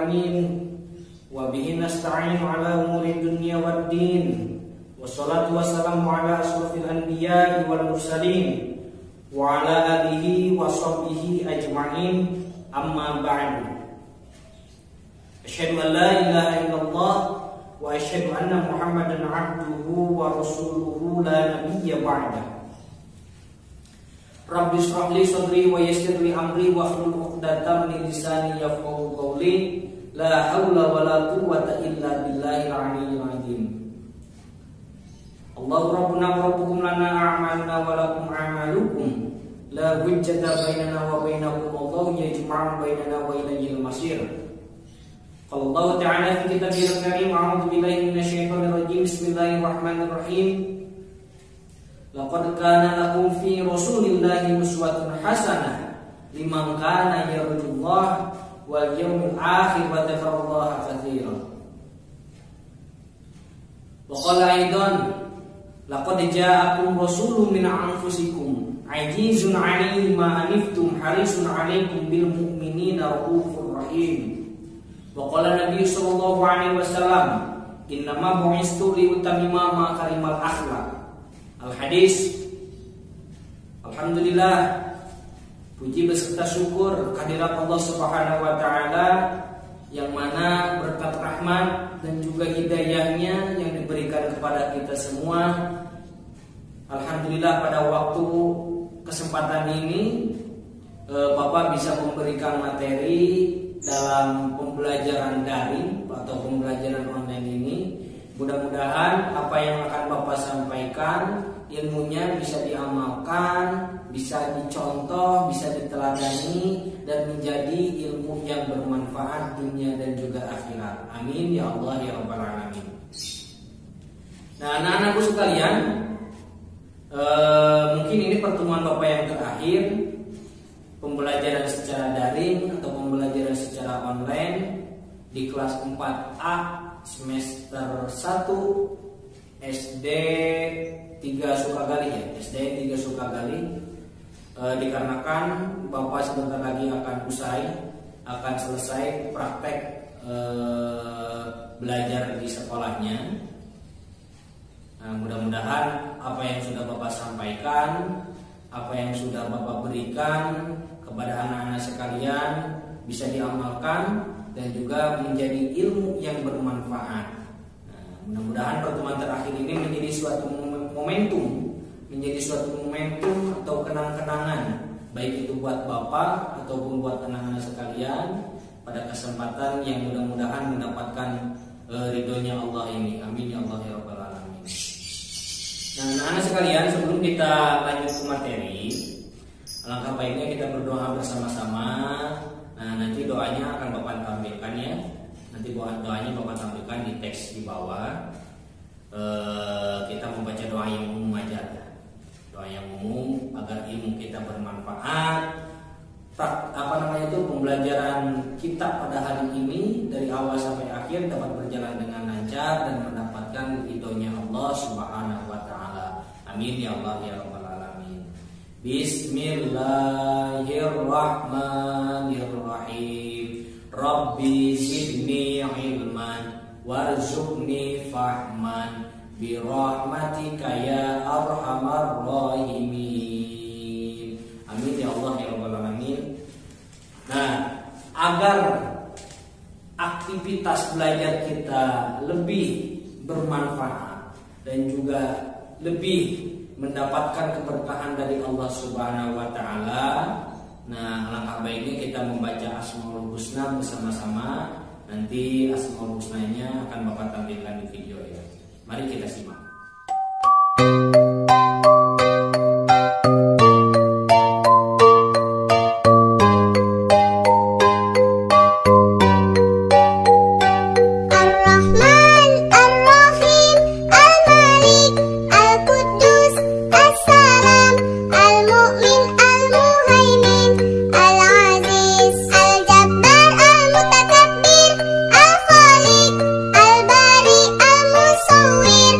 alamin. Wa bihi nasta'in ala umuri dunya waddin. Wassalatu wassalamu ala asrofil anbiya'i wal mursalin wa ala alihi wa sahbihi ajma'in. Amma ba'du. Asyhadu an la ilaha illallah wa asyhadu anna Muhammadan abduhu wa rasuluhu la nabiyya ba'dah. Rabbi shrah li sadri wa yassir li amri wa hlul 'uqdatam min lisani yafqahu qawli. La haula wala quwwata illa billahil 'aliyyil 'azim. Allahu rabbuna wa rabbukum lana a'maluna wa lakum a'malukum. La hujjata bainana wa bainakum wallahu yajma'u bainana wa ilayhil masir. Qala Allah ta'ala fi kitabihil karim, a'udzu billahi minasyaitonir rajim. Bismillahirrahmanirrahim. Laqad kana lakum fi rasulillahi uswatun hasanah liman kana yarjullaha wal yawmil akhir wa dzakarallaha katsiran. Wa qala aidan laqad ja'akum rasulun min anfusikum azizun 'alaihi ma aniftum harisun 'alaikum bil mu'minina raufur rahim. Wa qala Nabi sallallahu alaihi wasallam innama bu'istu li utammima makarimal akhlaq. Al-hadis. Alhamdulillah, puji beserta syukur kehadirat Allah Subhanahu wa taala yang mana berkat rahmat dan juga hidayahnya yang diberikan kepada kita semua. Alhamdulillah, pada waktu kesempatan ini Bapak bisa memberikan materi dalam pembelajaran daring atau pembelajaran online ini. Mudah-mudahan apa yang akan Bapak sampaikan ilmunya bisa diamalkan, bisa dicontoh, bisa diteladani, dan menjadi ilmu yang bermanfaat dunia dan juga akhirat. Amin ya Allah ya Rabbal Alamin. Nah, anak-anakku sekalian, mungkin ini pertemuan Bapak yang terakhir pembelajaran secara daring atau pembelajaran secara online di kelas 4A semester 1 SD 3 Sukagali ya, SD 3 Sukagali. Dikarenakan Bapak sebentar lagi akan selesai praktek belajar di sekolahnya. Nah, mudah-mudahan apa yang sudah Bapak sampaikan, apa yang sudah Bapak berikan kepada anak-anak sekalian bisa diamalkan dan juga menjadi ilmu yang bermanfaat. Nah, mudah-mudahan pertemuan terakhir ini menjadi suatu momentum atau kenang-kenangan, baik itu buat Bapak ataupun buat anak-anak sekalian pada kesempatan yang mudah-mudahan mendapatkan ridhonya Allah ini. Amin ya Allah ya Rabbal Alamin. Nah, anak-anak sekalian, sebelum kita lanjut ke materi, alangkah baiknya kita berdoa bersama-sama. Nah, nanti doanya akan Bapak tampilkan ya. Nanti doanya Bapak tampilkan di teks di bawah. Kita membaca doa yang umum aja. Doa yang umum agar ilmu kita bermanfaat. Pembelajaran kita pada hari ini dari awal sampai akhir dapat berjalan dengan lancar dan mendapatkan ridhonya Allah Subhanahu wa taala. Amin ya Allah ya Rabbal Alamin. Bismillahirrahmanirrahim. Rabbi zidni ilman warzuqni fahman birahmatika ya arhamar rahimin. Amin ya Allah ya Rabbal Alamin. Nah, agar aktivitas belajar kita lebih bermanfaat dan juga lebih mendapatkan keberkahan dari Allah Subhanahu wa taala. Nah, alangkah baiknya kita membaca Asmaul Husna bersama-sama. Nanti Asmaul Husnanya akan Bapak tampilkan di video ya. Mari kita simak. Al-Bari, Al-Musawwir,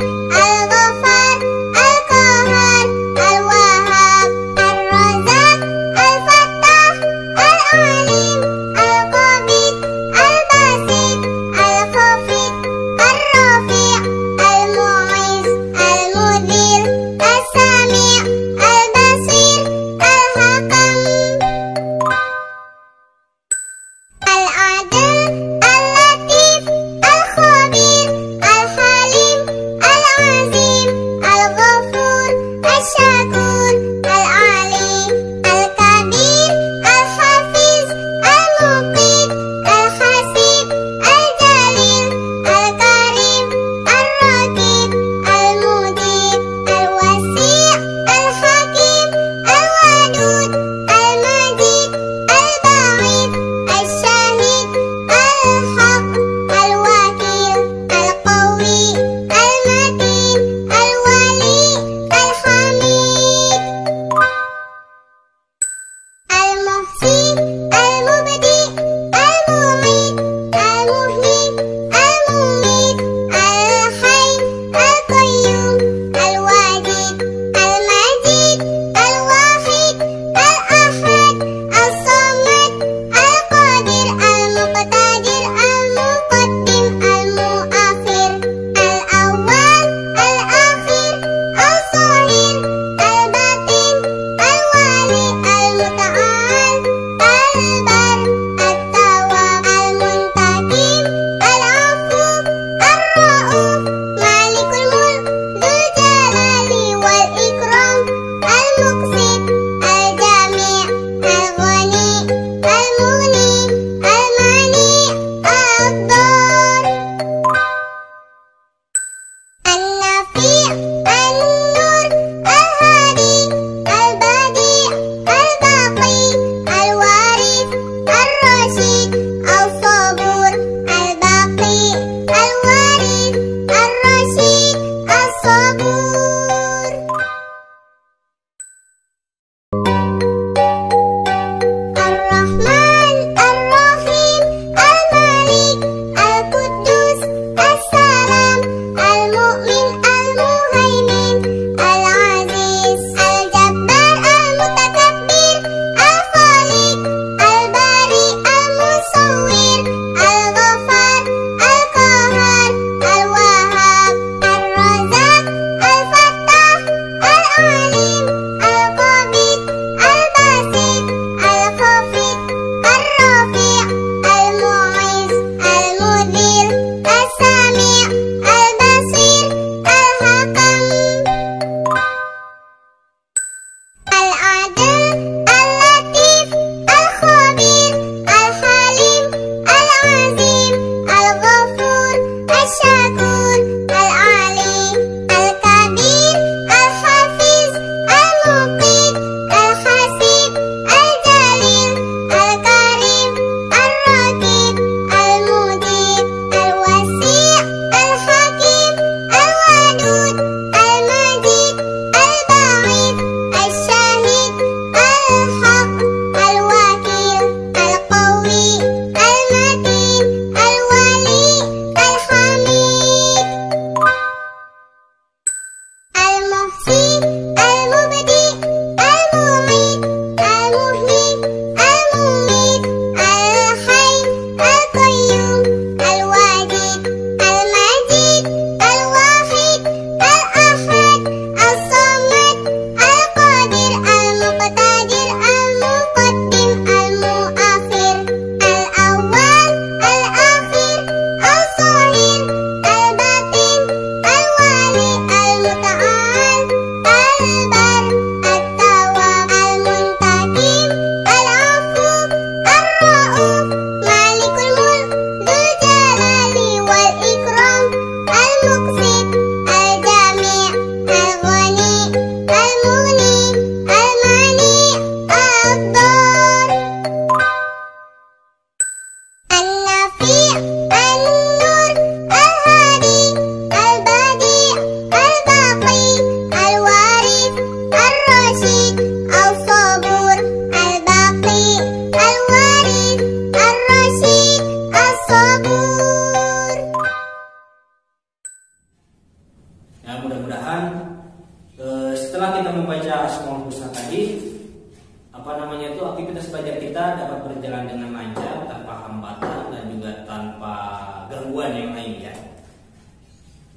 gangguan yang lain ya.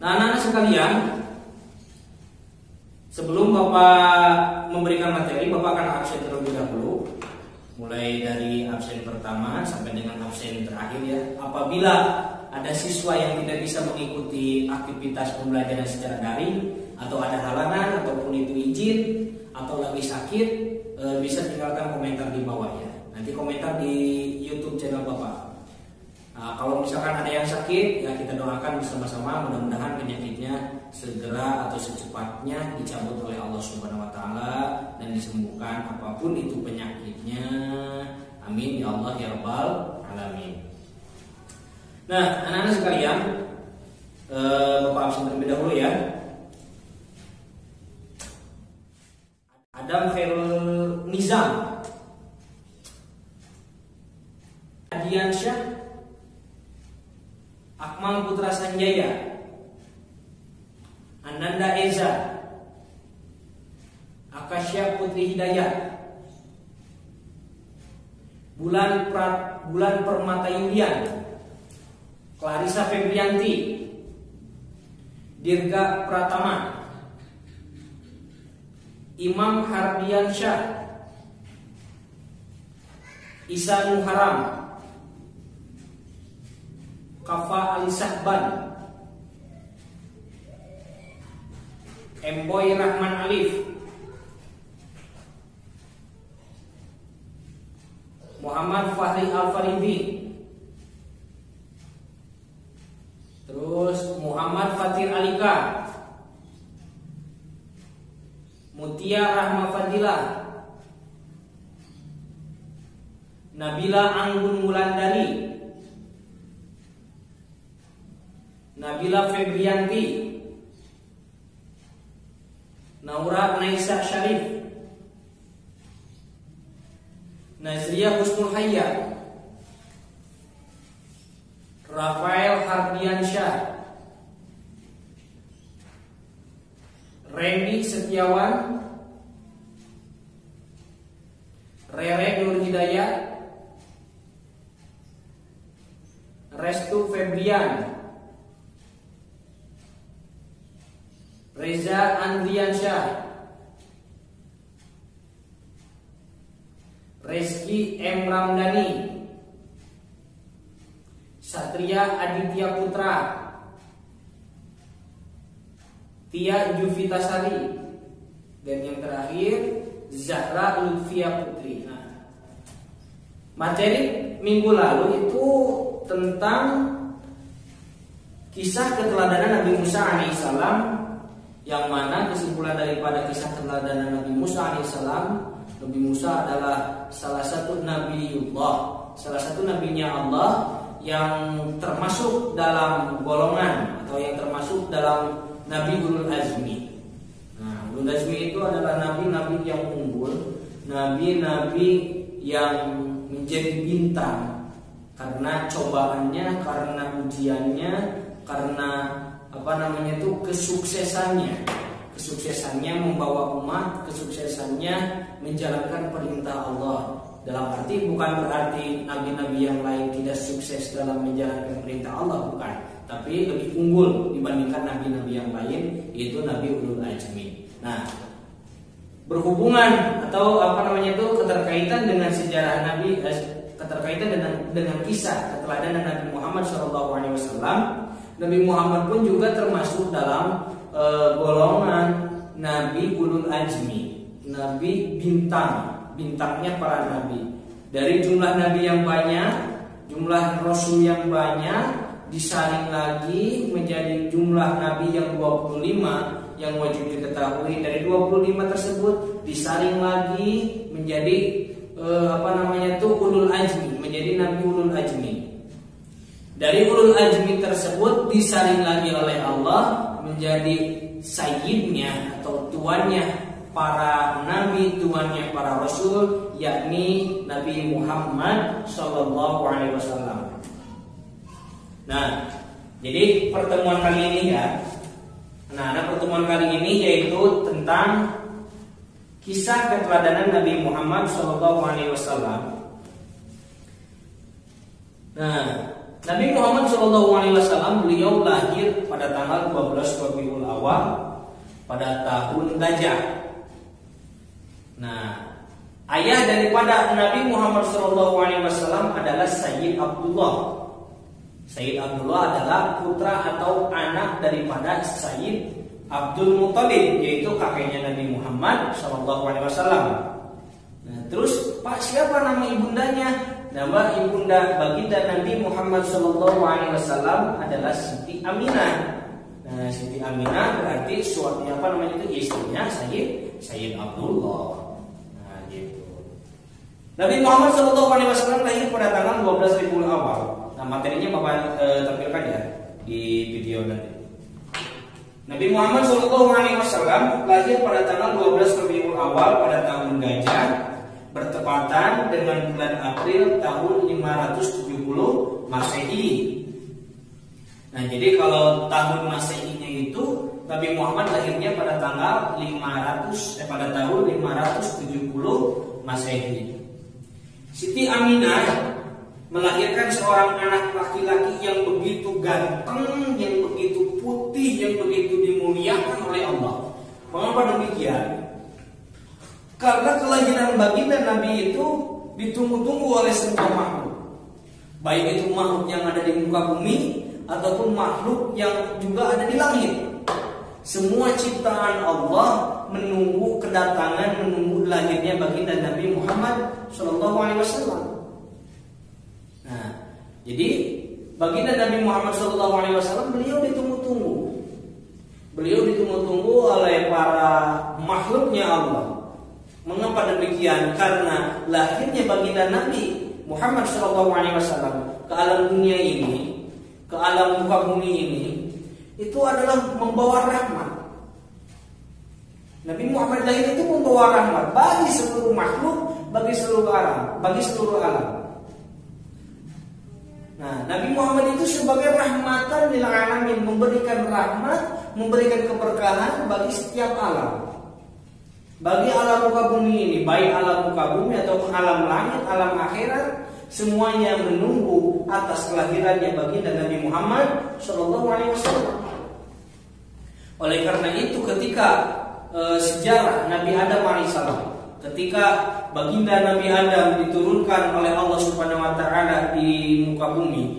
Nah, anak-anak sekalian, sebelum Bapak memberikan materi, Bapak akan absen terlebih dahulu, mulai dari absen pertama sampai dengan absen terakhir ya. Apabila ada siswa yang tidak bisa mengikuti aktivitas pembelajaran secara daring, atau ada halangan, ataupun itu izin, atau lagi sakit, bisa tinggalkan komentar di bawah ya. Nanti komentar di YouTube channel Bapak. Nah, kalau misalkan ada yang sakit, ya kita doakan bersama-sama, mudah-mudahan penyakitnya segera atau secepatnya dicabut oleh Allah Subhanahu wa taala dan disembuhkan apapun itu penyakitnya. Amin ya Allah ya rabbal alamin. Nah, anak-anak sekalian, Bapak absen terlebih dahulu ya. Adam Khairul Nizam, Adiansyah, Akmal Putra Sanjaya, Ananda Eza, Akasya Putri Hidayat, Bulan Permata Yulian, Clarissa Febrianti, Dirga Pratama, Imam Hardiansyah, Isa Muharam, Kafa Ali Sahban, Emboy Rahman Alif, Muhammad Fahri Al-Faridi, terus Muhammad Fatir Alika, Mutia Rahma Fadilah, Nabila Anggun Wulandari, Nabila Febrianti, Naura Naisa Syarif, Nazria Husnul Hayya, Rafael Hardiansyah, Randy Setiawan, Rere Nur Hidayat, Restu Febrian, Reza Andriansyah, Reski M. Ramdhani, Satria Aditya Putra, Tia Juvitasari, dan yang terakhir Zahra Lutfia Putri. Nah, materi minggu lalu itu tentang kisah keteladanan Nabi Musa alaihissalam, yang mana kesimpulan daripada kisah keteladanan Nabi Musa alaihissalam, Nabi Musa adalah salah satu nabiullah, salah satu nabinya Allah yang termasuk dalam golongan atau yang termasuk dalam Nabi Ulul Azmi. Nah, Ulul Azmi itu adalah nabi-nabi yang unggul, nabi-nabi yang menjadi bintang karena cobaannya, karena ujiannya, karena kesuksesannya membawa umat, kesuksesannya menjalankan perintah Allah. Dalam arti bukan berarti nabi-nabi yang lain tidak sukses dalam menjalankan perintah Allah, bukan, tapi lebih unggul dibandingkan nabi-nabi yang lain, yaitu Nabi Ulul Azmi. Nah, berhubungan atau keterkaitan dengan sejarah Nabi, keterkaitan dengan kisah keteladanan Nabi Muhammad SAW. Nabi Muhammad pun juga termasuk dalam golongan Nabi Ulul Azmi, Nabi bintangnya para nabi. Dari jumlah nabi yang banyak, jumlah rasul yang banyak, disaring lagi menjadi jumlah nabi yang 25 yang wajib diketahui. Dari 25 tersebut disaring lagi menjadi Ulul Azmi, menjadi Nabi Ulul Azmi. Dari Ulul Azmi tersebut disaring lagi oleh Allah menjadi sayyidnya atau tuannya para nabi, tuannya para rasul, yakni Nabi Muhammad SAW. Nah, jadi pertemuan kali ini ya, pertemuan kali ini yaitu tentang kisah keteladanan Nabi Muhammad SAW. Nah, Nabi Muhammad SAW beliau lahir pada tanggal 12 Rabiul Awal pada tahun Gajah. Nah, ayah daripada Nabi Muhammad SAW adalah Sayyid Abdullah. Sayyid Abdullah adalah putra atau anak daripada Sayyid Abdul Muttalib, yaitu kakeknya Nabi Muhammad SAW. Nah, terus Pak, siapa nama ibundanya? Nama ibunda baginda Nabi Muhammad SAW adalah Siti Aminah. Nah, Siti Aminah berarti itu istrinya Sayyid Abdullah. Nah, gitu. Nabi Muhammad SAW lahir pada tanggal 12 Rabiul Awal. Nah, materinya Bapak tampilkan ya di video nanti. Nabi Muhammad SAW lahir pada tanggal 12 Rabiul Awal pada tahun Gajah, bertepatan dengan bulan April tahun 570 Masehi. Nah, jadi kalau tahun Masehinya itu Nabi Muhammad lahirnya pada tanggal pada tahun 570 Masehi. Siti Aminah melahirkan seorang anak laki-laki yang begitu ganteng, yang begitu putih, yang begitu dimuliakan oleh Allah. Mengapa demikian? Karena kelahiran baginda Nabi itu ditunggu-tunggu oleh semua makhluk, baik itu makhluk yang ada di muka bumi ataupun makhluk yang juga ada di langit. Semua ciptaan Allah menunggu kedatangan, menunggu lahirnya baginda Nabi Muhammad SAW. Nah, jadi baginda Nabi Muhammad SAW beliau ditunggu-tunggu. Beliau ditunggu-tunggu oleh para makhluknya Allah. Mengapa demikian? Karena lahirnya baginda Nabi Muhammad SAW ke alam dunia ini, ke alam muka bumi ini, itu adalah membawa rahmat. Nabi Muhammad lahir itu membawa rahmat bagi seluruh makhluk, bagi seluruh alam. Nah, Nabi Muhammad itu sebagai rahmatan lil alamin, memberikan rahmat, memberikan keberkahan bagi setiap alam. Bagi alam muka bumi ini, baik alam muka bumi ataupun alam langit, alam akhirat, semuanya menunggu atas kelahirannya baginda Nabi Muhammad SAW. Oleh karena itu, ketika sejarah Nabi Adam alaihissalam, ketika baginda Nabi Adam diturunkan oleh Allah Subhanahu Wa Taala di muka bumi,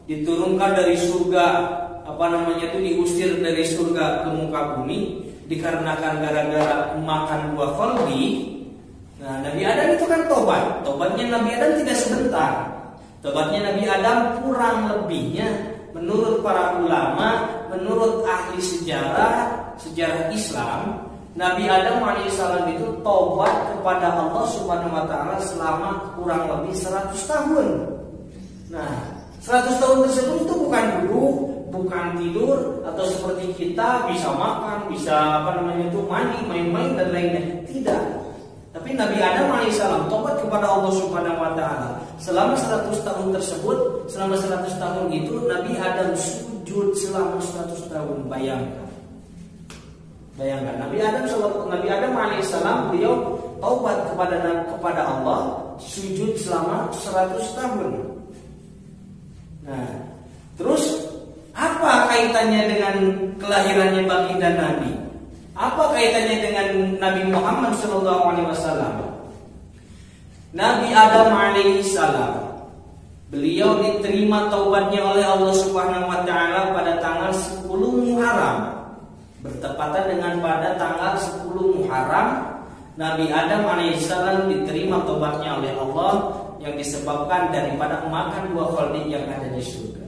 diturunkan dari surga, diusir dari surga ke muka bumi, dikarenakan gara-gara makan buah kholdi. Nah, Nabi Adam itu kan tobat. Tobatnya Nabi Adam tidak sebentar. Tobatnya Nabi Adam kurang lebihnya menurut para ulama, menurut ahli sejarah Islam, Nabi Adam alaihissalam itu tobat kepada Allah Subhanahu Wa Taala selama kurang lebih 100 tahun. Nah, 100 tahun tersebut itu bukan duduk, bukan tidur, atau seperti kita bisa makan, bisa mandi, main-main dan lainnya. Tidak. Tapi Nabi Adam alaihissalam tobat kepada Allah Subhanahu Wa Taala selama 100 tahun tersebut. Selama 100 tahun itu Nabi Adam sujud selama 100 tahun. Bayangkan Nabi Adam alaihissalam beliau taubat kepada Allah, sujud selama 100 tahun. Nah, terus apa kaitannya dengan kelahirannya baginda Nabi? Apa kaitannya dengan Nabi Muhammad SAW? Nabi Adam alaihissalam, beliau diterima taubatnya oleh Allah Subhanahu Wa Taala pada tanggal 10 Muharram. Bertepatan dengan pada tanggal 10 Muharram, Nabi Adam alaihissalam diterima taubatnya oleh Allah yang disebabkan daripada makan buah kholdi yang ada di surga.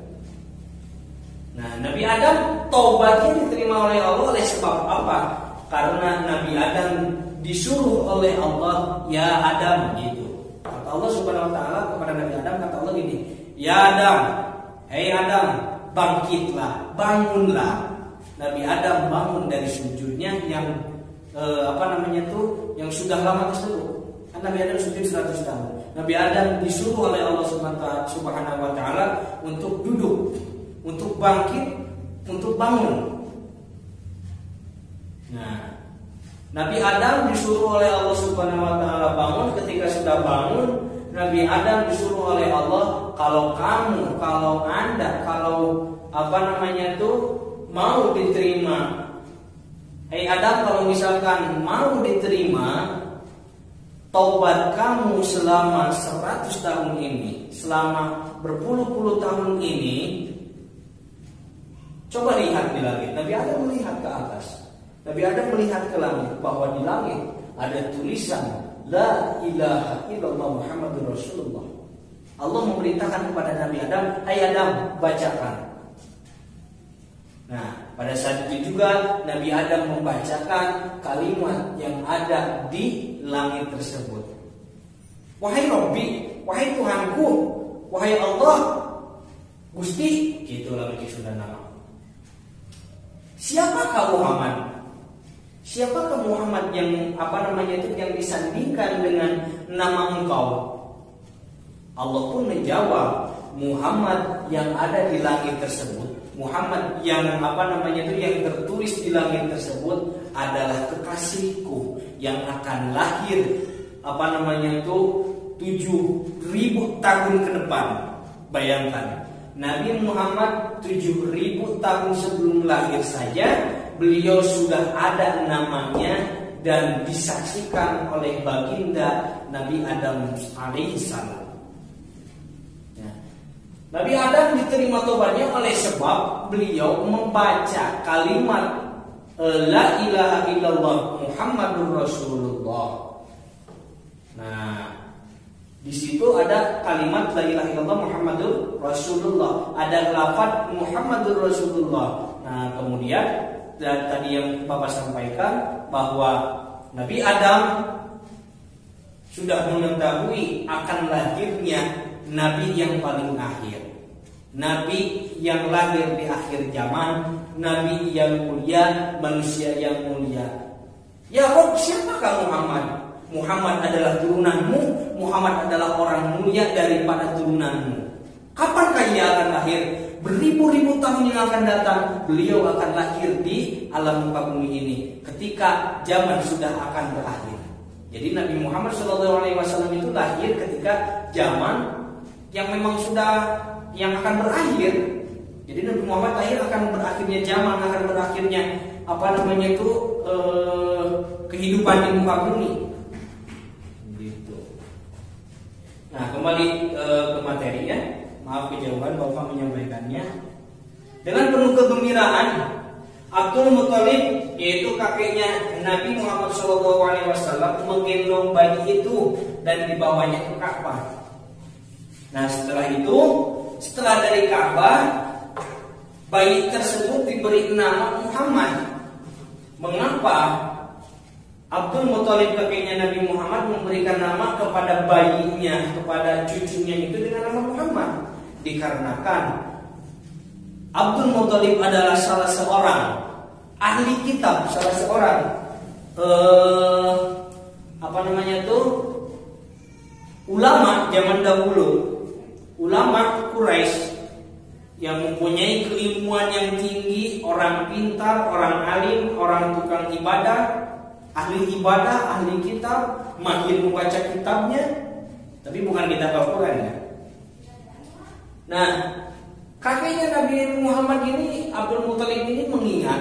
Nah, Nabi Adam taubatnya diterima oleh Allah oleh sebab apa? Karena Nabi Adam disuruh oleh Allah, ya Adam, gitu. Kata Allah Subhanahu Wa Taala kepada Nabi Adam, kata Allah gini, ya Adam, hei Adam, bangkitlah, bangunlah. Nabi Adam bangun dari sujudnya yang yang sudah lama tersebut. Nabi Adam sujud 100 tahun. Nabi Adam disuruh oleh Allah Subhanahu Wa Taala untuk duduk, untuk bangkit, untuk bangun. Nah, Nabi Adam disuruh oleh Allah Subhanahu Wa Taala bangun. Ketika sudah bangun, Nabi Adam disuruh oleh Allah, kalau kamu, kalau Anda, kalau mau diterima. Hai Adam, kalau misalkan mau diterima taubat kamu selama 100 tahun ini, selama berpuluh-puluh tahun ini, coba lihat di langit. Nabi Adam melihat ke atas. Nabi Adam melihat ke langit, bahwa di langit ada tulisan La ilaha illallah Muhammadur Rasulullah. Allah memerintahkan kepada Nabi Adam, hai Adam, bacakan. Nah, pada saat itu juga Nabi Adam membacakan kalimat yang ada di langit tersebut. Wahai Rabbi, wahai Tuhanku, wahai Allah, Gusti, gitulah begitu sudah nama. Siapakah Muhammad? Siapakah Muhammad yang yang disandingkan dengan nama engkau? Allah pun menjawab, Muhammad yang ada di langit tersebut, Muhammad yang yang tertulis di langit tersebut adalah kekasihku yang akan lahir 7.000 tahun ke depan. Bayangkan, Nabi Muhammad 7.000 tahun sebelum lahir saja beliau sudah ada namanya dan disaksikan oleh baginda Nabi Adam alaihissalam. Nabi Adam diterima tobatnya oleh sebab beliau membaca kalimat La ilaha illallah Muhammadur Rasulullah. Nah, di situ ada kalimat La ilaha illallah Muhammadur Rasulullah, ada lafaz Muhammadur Rasulullah. Nah, kemudian tadi yang Bapak sampaikan bahwa Nabi Adam sudah mengetahui akan lahirnya Nabi yang paling akhir, Nabi yang lahir di akhir zaman, Nabi yang mulia, manusia yang mulia. Ya Rob, siapakah Muhammad? Muhammad adalah turunanmu, Muhammad adalah orang mulia daripada turunanmu. Kapankah ia akan lahir? Beribu-ribu tahun yang akan datang, beliau akan lahir di alam muka bumi ini ketika zaman sudah akan berakhir. Jadi Nabi Muhammad SAW itu lahir ketika zaman yang memang yang akan berakhir. Jadi Nabi Muhammad lahir akan berakhirnya zaman, akan berakhirnya kehidupan di muka bumi. Gitu. Nah, kembali ke materi ya. Maaf kejauhan Bapak menyampaikannya. Dengan penuh kegembiraan, Abdul Muthalib, yaitu kakeknya Nabi Muhammad SAW, menggendong bayi itu dan dibawanya ke Ka'bah. Nah, setelah dari Ka'bah, bayi tersebut diberi nama Muhammad. Mengapa Abdul Muthalib kakeknya Nabi Muhammad memberikan nama kepada bayinya, kepada cucunya itu dengan nama Muhammad? Dikarenakan Abdul Muthalib adalah salah seorang ahli kitab, salah seorang ulama zaman dahulu, ulama Quraisy yang mempunyai keilmuan yang tinggi, orang pintar, orang alim, orang tukang ibadah, ahli kitab, mahir membaca kitabnya, tapi bukan kitab Al-Quran ya. Nah, kakeknya Nabi Muhammad ini, Abdul Muthalib ini mengingat,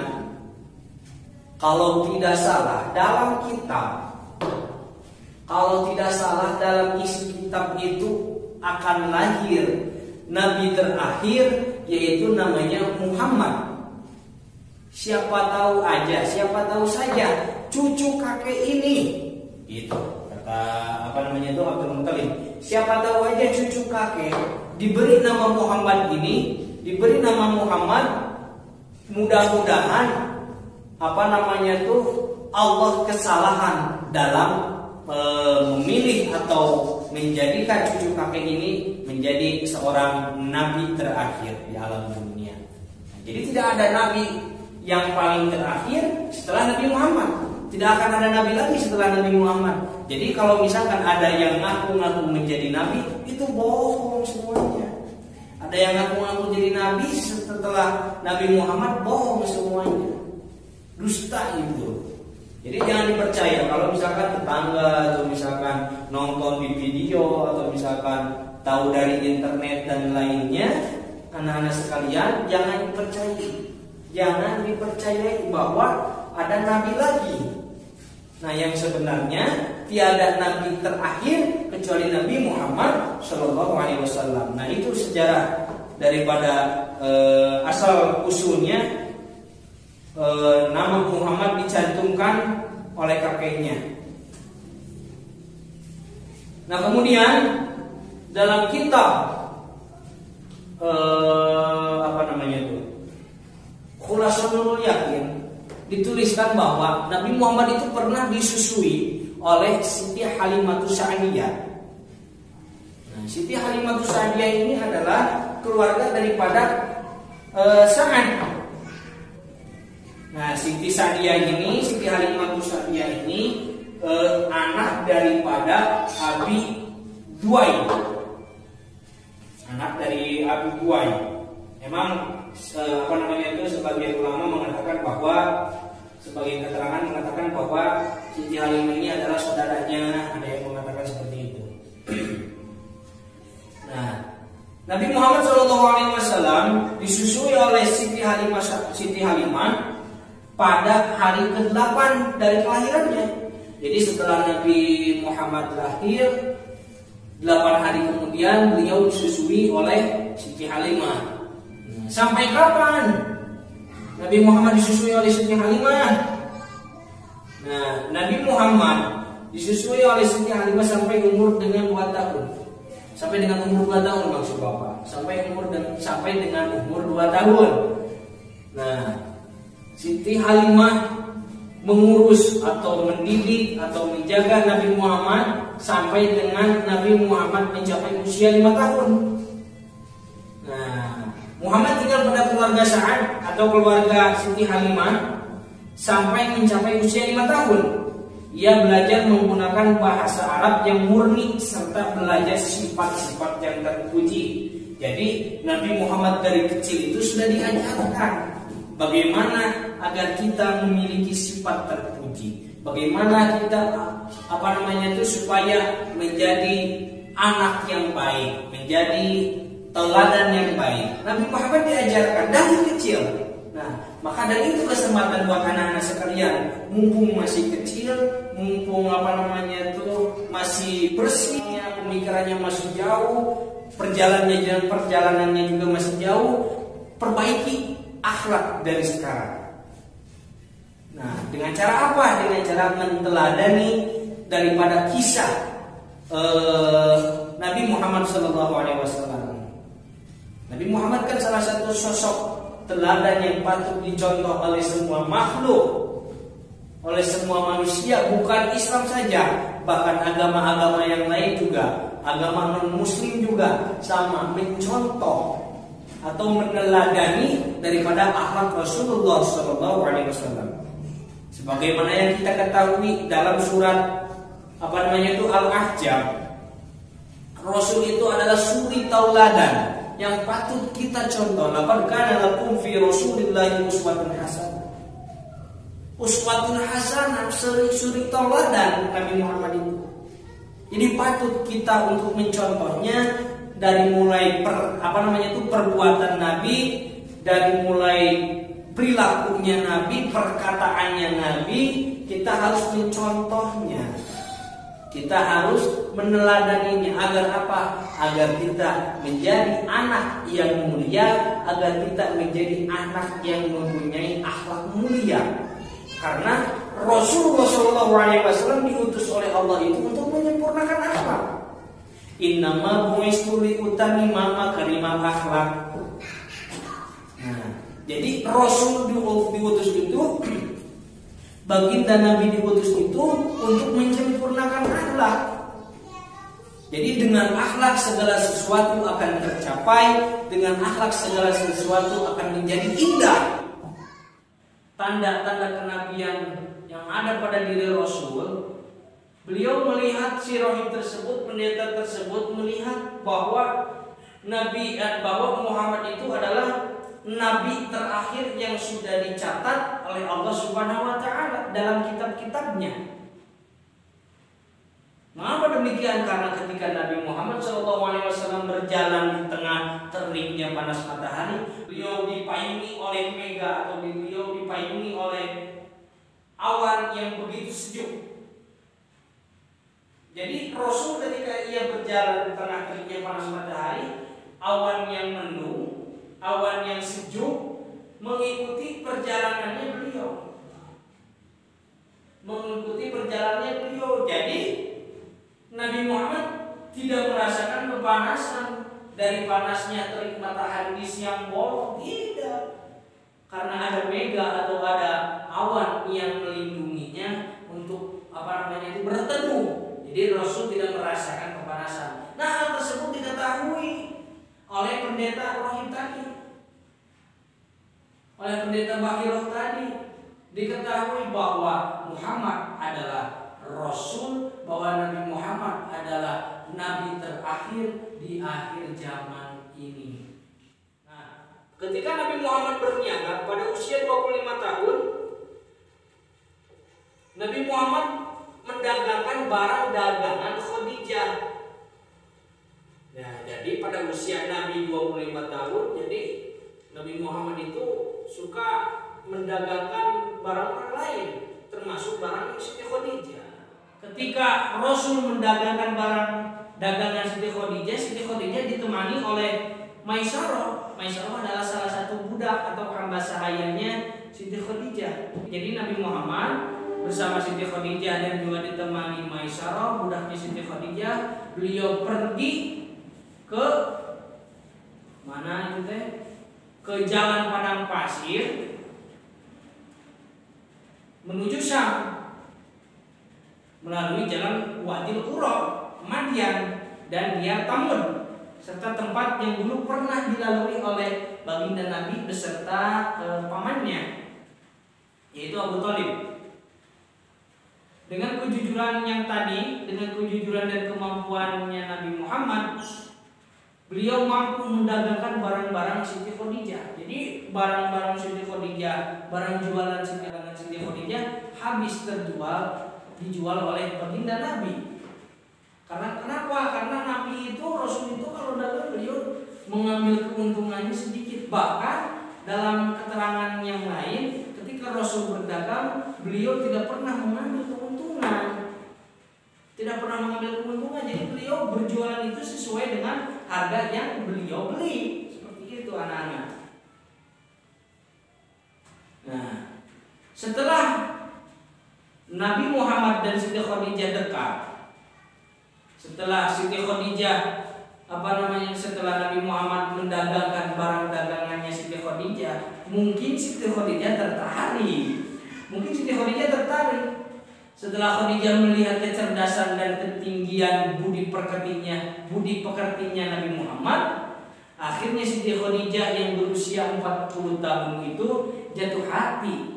kalau tidak salah dalam isi kitab itu akan lahir Nabi terakhir, yaitu namanya Muhammad. Siapa tahu saja cucu kakek ini, itu kata Abdul Muthalib. Siapa tahu aja cucu kakek diberi nama Muhammad ini, diberi nama Muhammad, mudah-mudahan Allah kesalahan dalam memilih atau menjadikan cucu kakek ini menjadi seorang nabi terakhir di alam dunia. Jadi tidak ada nabi yang paling terakhir setelah Nabi Muhammad. Tidak akan ada nabi lagi setelah Nabi Muhammad. Jadi kalau misalkan ada yang ngaku-ngaku menjadi nabi, itu bohong semuanya. Ada yang ngaku-ngaku jadi nabi setelah Nabi Muhammad, bohong semuanya. Dusta itu. Jadi jangan dipercaya kalau misalkan tetangga atau misalkan nonton di video atau misalkan tahu dari internet dan lainnya, anak-anak sekalian jangan dipercayai. Jangan dipercayai bahwa ada nabi lagi. Nah, yang sebenarnya tiada nabi terakhir kecuali Nabi Muhammad Shallallahu Alaihi Wasallam. Nah, itu sejarah daripada asal usulnya. Nama Muhammad dicantumkan oleh kakeknya. Nah, kemudian dalam kitab Khulasatul Yakin dituliskan bahwa Nabi Muhammad itu pernah disusui oleh Siti Halimatus Sa'diyah. Nah, Siti Halimatus Sa'diyah ini adalah keluarga daripada Sa'ad. Nah, Siti Halimatus Sa'diyah ini anak daripada Abi Duai. Anak dari Abi Duai. Memang sebagian ulama mengatakan bahwa sebagian keterangan mengatakan bahwa Siti Halimah ini adalah saudaranya, ada yang mengatakan seperti itu. Nah, Nabi Muhammad SAW disusui oleh Siti Halimah pada hari ke-8 dari kelahirannya. Jadi setelah Nabi Muhammad lahir, 8 hari kemudian beliau disusui oleh Siti Halimah. Sampai kapan Nabi Muhammad disusui oleh Siti Halimah? Nah, Nabi Muhammad disusui oleh Siti Halimah sampai umur dengan 2 tahun. Sampai dengan umur 2 tahun maksud Bapak. Sampai dengan umur 2 tahun. Nah, Siti Halimah mengurus atau mendidik atau menjaga Nabi Muhammad sampai dengan Nabi Muhammad mencapai usia 5 tahun. Nah, Muhammad tinggal pada keluarga Sa'ad atau keluarga Siti Halimah sampai mencapai usia 5 tahun. Ia belajar menggunakan bahasa Arab yang murni serta belajar sifat-sifat yang terpuji. Jadi Nabi Muhammad dari kecil itu sudah diajarkan bagaimana agar kita memiliki sifat terpuji. Bagaimana kita supaya menjadi anak yang baik, menjadi teladan yang baik. Nabi Muhammad diajarkan dari kecil. Nah, maka dari itu kesempatan buat anak-anak sekalian, mumpung masih kecil, mumpung masih bersih, pemikirannya masih jauh, perjalanannya juga masih jauh, perbaiki akhlak dari sekarang. Nah, dengan cara apa? Dengan cara menteladani daripada kisah Nabi Muhammad SAW. Nabi Muhammad kan salah satu sosok teladan yang patut dicontoh oleh semua makhluk, oleh semua manusia, bukan Islam saja, bahkan agama-agama yang lain juga, agama non-Muslim juga sama mencontoh atau meneladani daripada akhlak Rasulullah SAW. Sebagaimana yang kita ketahui dalam surat Al-Ahzab, Rasul itu adalah suri tauladan yang patut kita contoh. Laqad kana lakum fi Rasulillahi uswatun hasanah. Uswatun hasanah, suri tauladan Nabi Muhammad itu. Jadi patut kita untuk mencontohnya dari mulai perbuatan Nabi, dari mulai perilakunya Nabi, perkataannya Nabi, kita harus mencontohnya. Kita harus meneladaninya agar apa? Agar kita menjadi anak yang mulia, agar kita menjadi anak yang mempunyai akhlak mulia. Karena Rasulullah SAW diutus oleh Allah itu untuk menyempurnakan akhlak. Innama bu'istu liutamima makarimah akhlak. Nah, jadi Rasul diutus itu, baginda Nabi diutus itu untuk menyempurnakan akhlak. Jadi dengan akhlak segala sesuatu akan tercapai, dengan akhlak segala sesuatu akan menjadi indah. Tanda-tanda kenabian yang ada pada diri Rasul, beliau melihat si rohim tersebut, pendeta tersebut melihat bahwa Muhammad itu adalah nabi terakhir yang sudah dicatat oleh Allah Subhanahu wa taala dalam kitab-kitabnya. Mengapa demikian? Karena ketika Nabi Muhammad SAW berjalan di tengah teriknya panas matahari, beliau dipayungi oleh mega atau beliau dipayungi oleh awan yang begitu sejuk. Jadi Rasul ketika ia berjalan di tengah teriknya panas matahari, awan yang mendung, awan yang sejuk mengikuti perjalanannya beliau. Jadi Nabi Muhammad tidak merasakan kepanasan dari panasnya terik matahari di siang bolong, tidak. Karena ada mega atau ada awan yang melindunginya untuk itu berteduh. Jadi Rasul tidak merasakan kepanasan. Nah, hal tersebut diketahui oleh pendeta Rohim tadi, oleh pendeta Bakiroh tadi, diketahui bahwa Muhammad adalah Rasul, bahwa Nabi Muhammad adalah Nabi terakhir di akhir zaman ini. Nah, ketika Nabi Muhammad berniaga pada usia 25 tahun, Nabi Muhammad mendagangkan barang dagangan Khadijah. Nah, jadi pada usia Nabi 25 tahun, jadi Nabi Muhammad itu suka mendagangkan barang orang lain, termasuk barang Siti Khadijah. Ketika Rasul mendagangkan barang dagangan Siti Khadijah ditemani oleh Maisarah. Maisarah adalah salah satu budak atau hamba sahayanya Siti Khadijah. Jadi Nabi Muhammad bersama Siti Khadijah dan juga ditemani Maisarah, budaknya Siti Khadijah, beliau pergi ke mana itu? Ke jalan padang pasir menuju Syam melalui jalan Wadil Qura, Madian dan Diyar Tamud, serta tempat yang dulu pernah dilalui oleh baginda Nabi beserta pamannya, yaitu Abu Thalib. Dengan kejujuran yang tadi, dengan kejujuran dan kemampuannya Nabi Muhammad, beliau mampu mendagangkan barang-barang Siti Khadijah. Jadi barang-barang Siti Khadijah, barang jualan Siti Khadijah habis dijual oleh baginda Nabi. Karena kenapa? Karena Nabi itu, Rasul itu kalau dagang beliau mengambil keuntungannya sedikit. Bahkan dalam keterangan yang lain, ketika Rasul berdagang, beliau tidak pernah mengambil keuntungan. Jadi beliau berjualan itu sesuai dengan harga yang beliau beli. Seperti itu anak-anak. Nah, setelah Nabi Muhammad dan Siti Khadijah dekat, setelah Nabi Muhammad mendagangkan barang dagangannya Siti Khadijah, mungkin Siti Khadijah tertarik. Setelah Khadijah melihat kecerdasan dan ketinggian budi pekertinya Nabi Muhammad, akhirnya Siti Khadijah yang berusia 40 tahun itu jatuh hati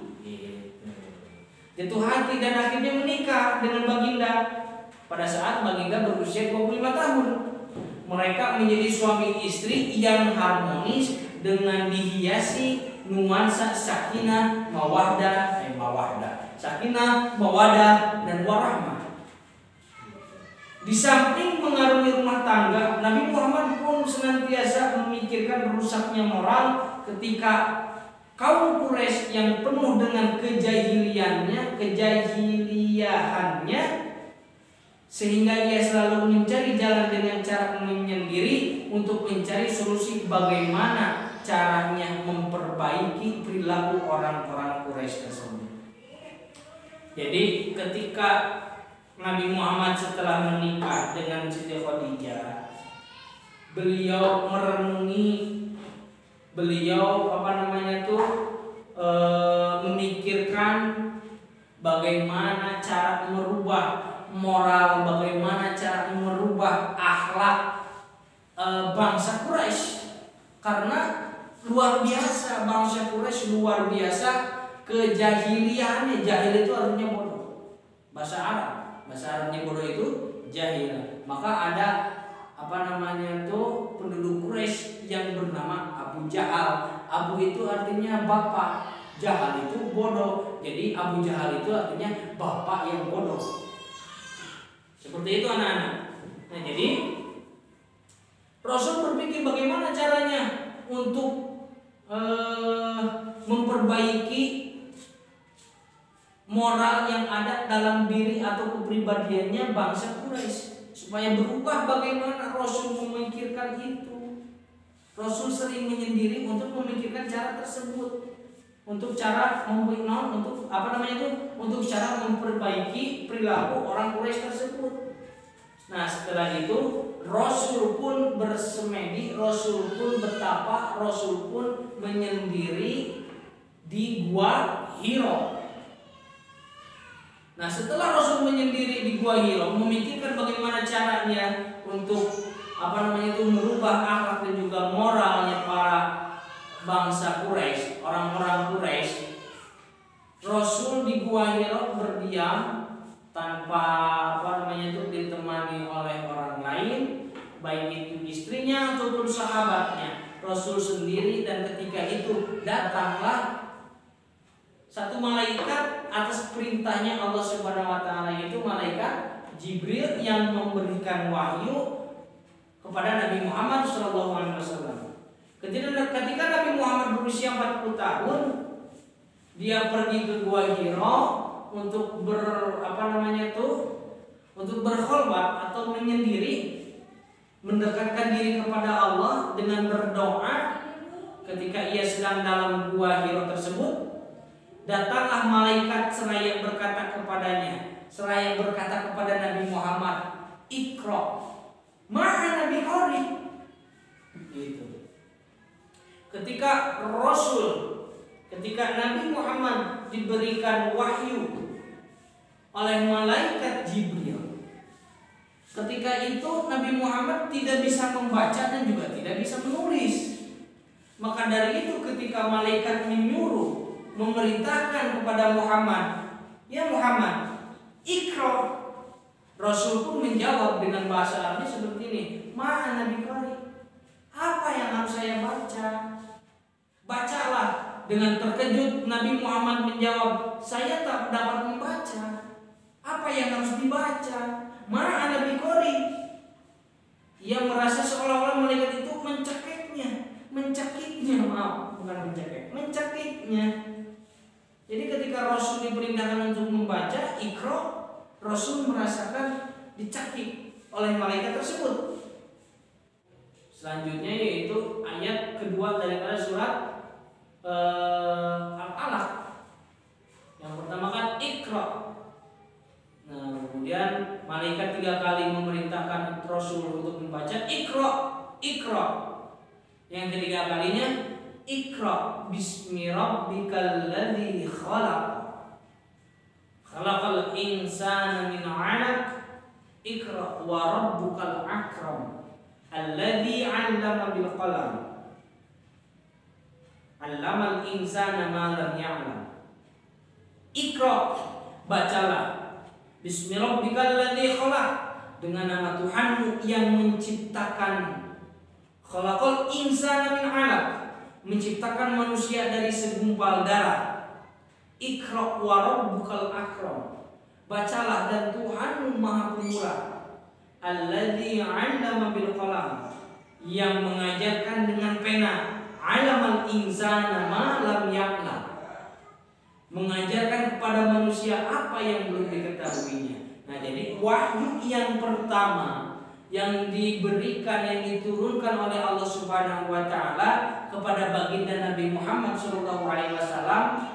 dan akhirnya menikah dengan baginda pada saat baginda berusia 25 tahun. Mereka menjadi suami istri yang harmonis dengan dihiasi nuansa sakinah, mawaddah, dan warahmah. Di samping mengarungi rumah tangga, Nabi Muhammad pun senantiasa memikirkan rusaknya moral ketika kaum Quraisy yang penuh dengan kejahiliahannya, sehingga ia selalu mencari jalan dengan cara menyendiri untuk mencari solusi bagaimana caranya memperbaiki perilaku orang-orang Quraisy tersebut. Jadi ketika Nabi Muhammad setelah menikah dengan Siti Khadijah, beliau merenungi, memikirkan bagaimana cara merubah moral, bagaimana cara merubah akhlak bangsa Quraisy. Karena luar biasa, bangsa Quraisy luar biasa kejahiliannya. Jahil itu artinya bodoh. Bahasa Arabnya bodoh itu jahil. Maka ada penduduk Quraisy yang bernama Abu Jahal Abu itu artinya bapak, Jahal itu bodoh. Jadi Abu Jahal itu artinya bapak yang bodoh. Seperti itu anak-anak. Nah, jadi Rasul berpikir bagaimana caranya untuk memperbaiki moral yang ada dalam diri atau kepribadiannya bangsa Quraisy supaya berubah. Bagaimana Rasul memikirkan itu? Rasul sering menyendiri untuk memikirkan cara tersebut, untuk cara untuk cara memperbaiki perilaku orang Quraisy tersebut. Nah, setelah itu Rasul pun bersemedi, Rasul pun bertapa, Rasul pun menyendiri di Gua Hiro. Nah, setelah Rasul menyendiri di Gua Hiro, memikirkan bagaimana caranya untuk merubah akhlak dan juga moralnya para bangsa Quraisy, orang-orang Quraisy. Rasul di Gua Hiro berdiam tanpa ditemani oleh orang lain, baik itu istrinya ataupun sahabatnya. Rasul sendiri, dan ketika itu datanglah satu malaikat atas perintahnya Allah Subhanahu wa taala, yaitu malaikat Jibril yang memberikan wahyu kepada Nabi Muhammad SAW. Ketika Nabi Muhammad berusia 40 tahun, dia pergi ke Gua Hiro untuk untuk berkholwat atau menyendiri, mendekatkan diri kepada Allah dengan berdoa. Ketika ia sedang dalam Gua Hiro tersebut, datanglah malaikat seraya berkata kepada Nabi Muhammad, Iqra, ma'a Nabi Qari. Gitu. Ketika Nabi Muhammad diberikan wahyu oleh malaikat Jibril, ketika itu Nabi Muhammad tidak bisa membaca dan juga tidak bisa menulis. Maka dari itu ketika malaikat memerintahkan kepada Muhammad, ya Muhammad, Iqra, Rasul pun menjawab dengan bahasa Arabnya seperti ini, ma'a Nabi Qari, apa yang harus saya baca? Bacalah. Dengan terkejut Nabi Muhammad menjawab, saya tak dapat membaca. Apa yang harus dibaca? Ma'a Nabi Qari. Ia merasa seolah-olah malaikat itu mencekiknya. Jadi ketika Rasul diperintahkan untuk membaca Iqra, Rasul merasakan dicekik oleh malaikat tersebut. Selanjutnya yaitu ayat kedua daripada surat Al-Alaq. Yang pertama kan Iqra. Nah, kemudian malaikat 3 kali memerintahkan Rasul untuk membaca Iqra, Iqra. Yang ketiga kalinya Iqra bismi rabbikal ladzi khalaq. Khalaqal insana min 'alaq. Iqra wa rabbukal akram. Alladzi 'allama bil qalam. 'Allamal insana ma lam ya'lam. Iqra, bacalah. Bismi rabbikal ladzi khalaq, dengan nama Tuhanmu yang menciptakan. Khalaqal insana min 'alaq, menciptakan manusia dari segumpal darah. Iqra wa rabbukal akram, bacalah dan Tuhanmu Maha Pemurah. Alladzi 'allama bil qalam, yang mengajarkan dengan pena. 'Allamal insana ma lam ya'lam, mengajarkan kepada manusia apa yang belum diketahuinya. Nah, jadi wahyu yang pertama yang diberikan, yang diturunkan oleh Allah Subhanahu wa taala kepada baginda Nabi Muhammad SAW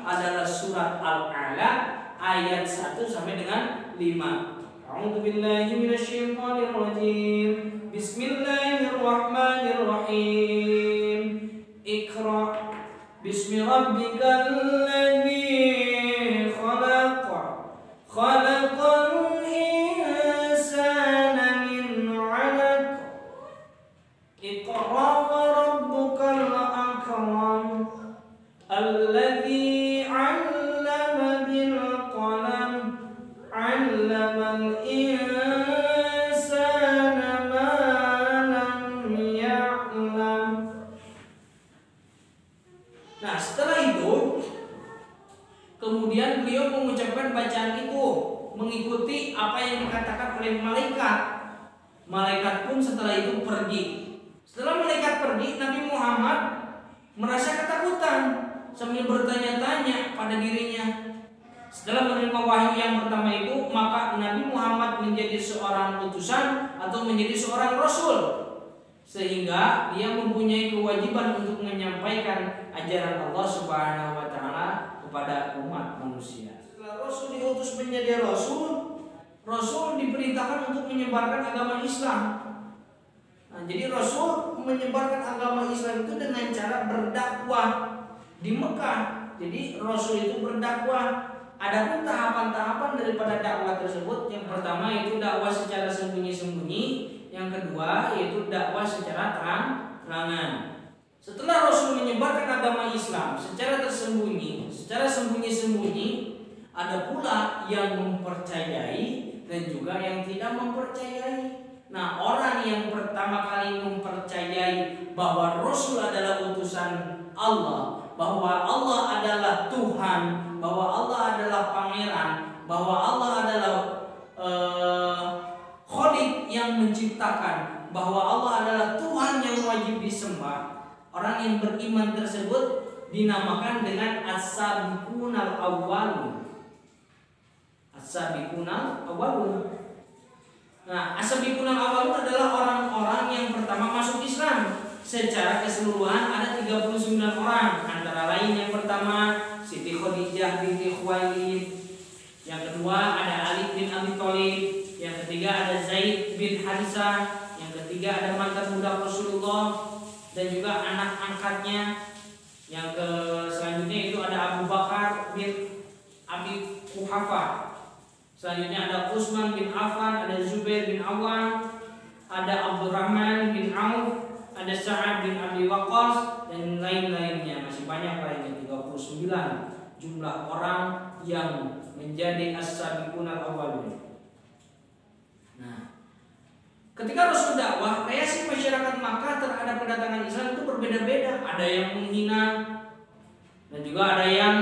adalah surat Al-Alaq ayat 1 sampai dengan 5. A'udzubillahi minasyaitonir rajim. Bismillahirrahmanirrahim. Iqra bismi rabbikal ladzi khalaq. Khalaqal insana min 'alaq. Iqra wa rabbukal akram. Alladzi 'allama bil qalam. 'Allamal insana ma lam ya'lam. itu kemudian beliau mengucapkan bacaan itu mengikuti apa yang dikatakan oleh malaikat. Malaikat pun setelah itu pergi. Setelah malaikat pergi, Nabi Muhammad merasa ketakutan sambil bertanya-tanya pada dirinya. Setelah menerima wahyu yang pertama itu, maka Nabi Muhammad menjadi seorang utusan atau menjadi seorang rasul, sehingga dia mempunyai kewajiban untuk menyampaikan ajaran Allah Subhanahu wa taala kepada umat manusia. Setelah rasul diutus menjadi rasul, rasul diperintahkan untuk menyebarkan agama Islam. Nah, jadi rasul menyebarkan agama Islam itu dengan cara berdakwah di Mekah. Jadi rasul itu berdakwah. Adapun tahapan-tahapan daripada dakwah tersebut, yang pertama itu dakwah secara sembunyi-sembunyi, yang kedua yaitu dakwah secara terang-terangan. Setelah Rasul menyebarkan agama Islam secara tersembunyi, secara sembunyi-sembunyi, ada pula yang mempercayai dan juga yang tidak mempercayai. Nah, orang yang pertama kali mempercayai bahwa Rasul adalah utusan Allah, bahwa Allah adalah Tuhan, bahwa Allah adalah pangeran, bahwa Allah adalah Khalik yang menciptakan, bahwa Allah adalah Tuhan yang wajib disembah. Orang yang beriman tersebut dinamakan dengan as-sabiqunal awwalun. As-sabiqunal awwalun. Nah, as-sabiqunal awwalun adalah orang-orang yang pertama masuk Islam. Secara keseluruhan ada 39 orang. Antara lain yang pertama Siti Khadijah binti Khuwailid, yang kedua ada Ali bin Abi Thalib, yang ketiga ada Zaid bin Harisah, yang ketiga ada mantan budak Rasulullah dan juga anak angkatnya. Yang selanjutnya itu ada Abu Bakar bin Abi Quhafa. Selanjutnya ada Utsman bin Affan, ada Zubair bin Awam, ada Abdurrahman bin Auf, ada Sa'ad bin Abi Waqqas dan lain-lainnya. Masih banyak lainnya, 39 jumlah orang yang menjadi as-sabiqunal awwalun. Nah, ketika Rasul dakwah, reaksi masyarakat Makkah terhadap kedatangan Islam itu berbeda-beda. Ada yang menghina dan juga ada yang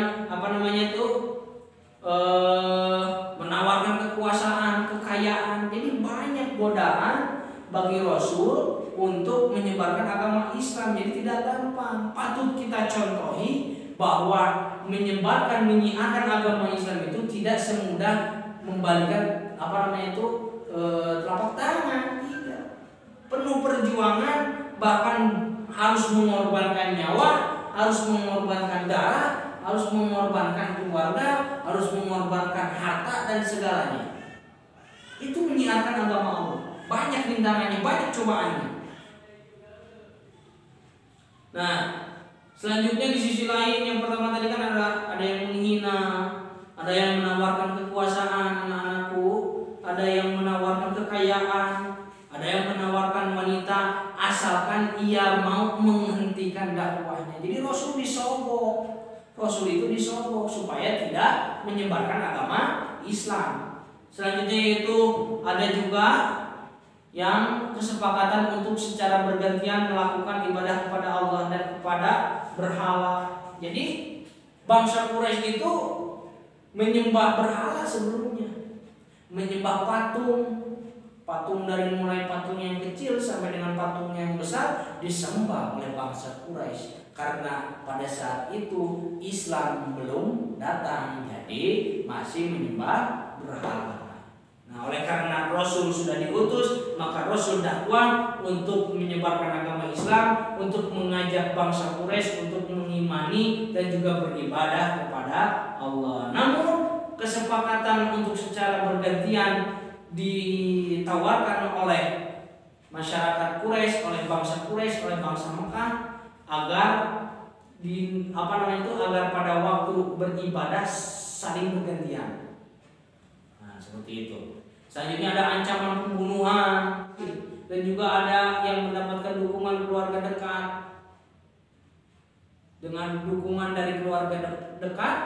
menawarkan kekuasaan, kekayaan. Jadi banyak godaan bagi Rasul untuk menyebarkan agama Islam. Jadi tidak gampang. Patut kita contohi bahwa menyebarkan, menyiarkan agama Islam itu tidak semudah membalikan telapak tangan. Tidak. Penuh perjuangan, bahkan harus mengorbankan nyawa, harus mengorbankan darah, harus mengorbankan keluarga, harus mengorbankan harta dan segalanya. Itu menyiarkan agama Allah. Banyak rintangannya, banyak cobaannya. Nah, selanjutnya di sisi lain, yang pertama tadi kan ada yang menghina, ada yang menawarkan kekuasaan anak-anakku, ada yang menawarkan kekayaan, ada yang menawarkan wanita, asalkan ia mau menghentikan dakwahnya. Jadi Rasul disogok. Rasul itu disogok supaya tidak menyebarkan agama Islam. Selanjutnya itu ada juga yang kesepakatan untuk secara bergantian melakukan ibadah kepada Allah dan kepada berhala. Jadi bangsa Quraisy itu menyembah berhala sebelumnya, menyembah patung dari mulai patung yang kecil sampai dengan patung yang besar disembah oleh bangsa Quraisy. Karena pada saat itu Islam belum datang, jadi masih menyembah berhala. Nah, oleh karena Rasul sudah diutus, maka Rasul dakwah untuk menyebarkan agama Islam, untuk mengajak bangsa Quraisy untuk mengimani dan juga beribadah kepada Allah. Namun kesepakatan untuk secara bergantian ditawarkan oleh masyarakat Quraisy, oleh bangsa Quraisy, oleh bangsa Mekah agar agar pada waktu beribadah saling bergantian. Nah, seperti itu. Selanjutnya ada ancaman pembunuhan dan juga ada yang mendapatkan dukungan keluarga dekat. Dengan dukungan dari keluarga dekat,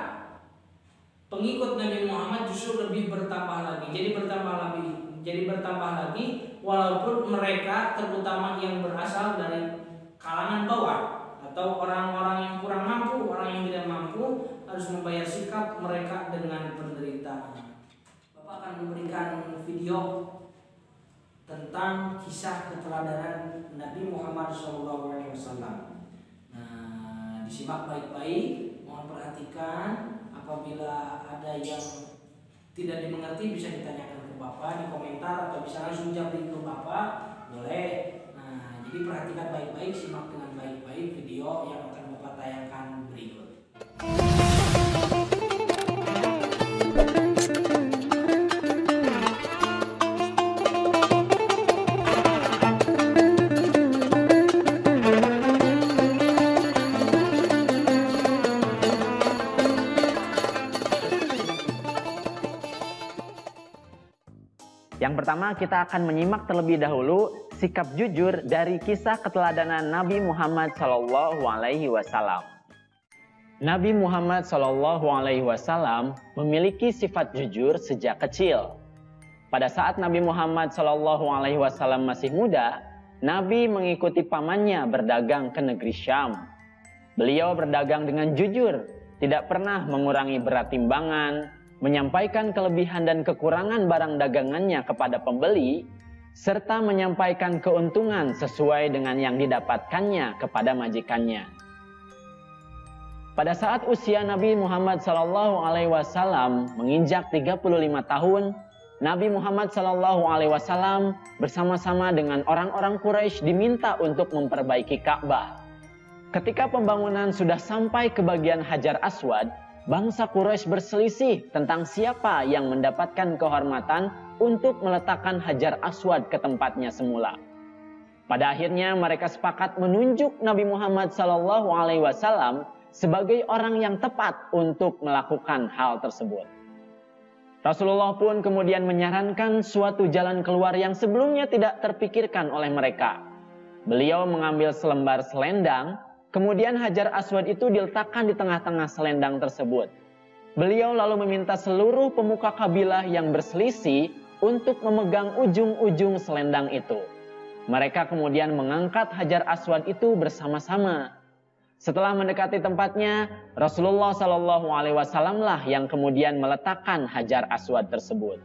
pengikut Nabi Muhammad justru lebih bertambah lagi. Jadi bertambah lagi walaupun mereka terutama yang berasal dari kalangan bawah atau orang-orang yang kurang mampu, orang yang tidak mampu. harus membayar sikap mereka dengan penderitaan. Bapak akan memberikan video tentang kisah keteladanan Nabi Muhammad SAW. Nah, disimak baik-baik, mohon perhatikan. Apabila ada yang tidak dimengerti bisa ditanyakan ke Bapak di komentar atau bisa langsung jawab ke Bapak, boleh. Nah, jadi perhatikan baik-baik, simak dengan baik-baik video yang akan Bapak tayangkan berikut. Yang pertama, kita akan menyimak terlebih dahulu sikap jujur dari kisah keteladanan Nabi Muhammad SAW. Nabi Muhammad SAW memiliki sifat jujur sejak kecil. Pada saat Nabi Muhammad SAW masih muda, Nabi mengikuti pamannya berdagang ke negeri Syam. Beliau berdagang dengan jujur, tidak pernah mengurangi berat timbangan, menyampaikan kelebihan dan kekurangan barang dagangannya kepada pembeli, serta menyampaikan keuntungan sesuai dengan yang didapatkannya kepada majikannya. Pada saat usia Nabi Muhammad SAW menginjak 35 tahun, Nabi Muhammad SAW bersama-sama dengan orang-orang Quraisy diminta untuk memperbaiki Ka'bah. Ketika pembangunan sudah sampai ke bagian Hajar Aswad, bangsa Quraisy berselisih tentang siapa yang mendapatkan kehormatan untuk meletakkan Hajar Aswad ke tempatnya semula. Pada akhirnya mereka sepakat menunjuk Nabi Muhammad SAW sebagai orang yang tepat untuk melakukan hal tersebut. Rasulullah pun kemudian menyarankan suatu jalan keluar yang sebelumnya tidak terpikirkan oleh mereka. Beliau mengambil selembar selendang. Kemudian Hajar Aswad itu diletakkan di tengah-tengah selendang tersebut. Beliau lalu meminta seluruh pemuka kabilah yang berselisih untuk memegang ujung-ujung selendang itu. Mereka kemudian mengangkat Hajar Aswad itu bersama-sama. Setelah mendekati tempatnya, Rasulullah SAW lah yang kemudian meletakkan Hajar Aswad tersebut.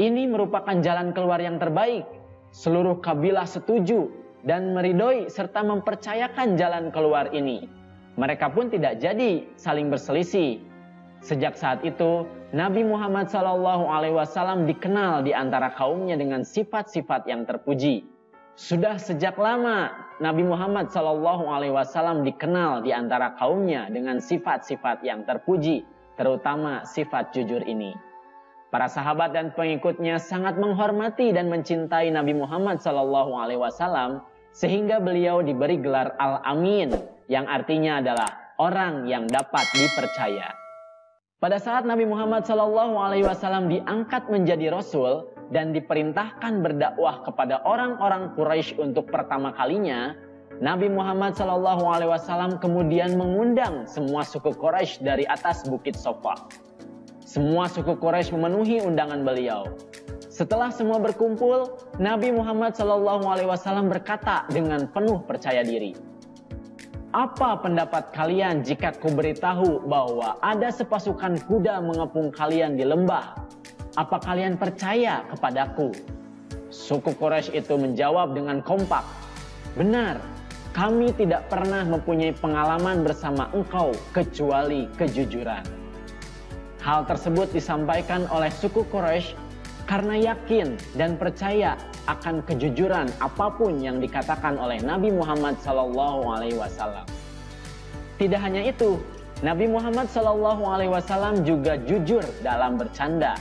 Ini merupakan jalan keluar yang terbaik. Seluruh kabilah setuju dan meridhoi serta mempercayakan jalan keluar ini. Mereka pun tidak jadi saling berselisih. Sejak saat itu, Nabi Muhammad SAW dikenal di antara kaumnya dengan sifat-sifat yang terpuji. Sudah sejak lama Nabi Muhammad SAW dikenal di antara kaumnya dengan sifat-sifat yang terpuji, terutama sifat jujur ini. Para sahabat dan pengikutnya sangat menghormati dan mencintai Nabi Muhammad SAW, sehingga beliau diberi gelar Al-Amin, yang artinya adalah orang yang dapat dipercaya. Pada saat Nabi Muhammad SAW diangkat menjadi Rasul dan diperintahkan berdakwah kepada orang-orang Quraisy untuk pertama kalinya, Nabi Muhammad SAW kemudian mengundang semua suku Quraisy dari atas Bukit Sofa. Semua suku Quraisy memenuhi undangan beliau. Setelah semua berkumpul, Nabi Muhammad SAW berkata dengan penuh percaya diri, "Apa pendapat kalian jika kuberitahu bahwa ada sepasukan kuda mengepung kalian di lembah? Apa kalian percaya kepadaku?" Suku Quraisy itu menjawab dengan kompak, "Benar, kami tidak pernah mempunyai pengalaman bersama engkau kecuali kejujuran." Hal tersebut disampaikan oleh suku Quraisy karena yakin dan percaya akan kejujuran apapun yang dikatakan oleh Nabi Muhammad SAW. Tidak hanya itu, Nabi Muhammad SAW juga jujur dalam bercanda.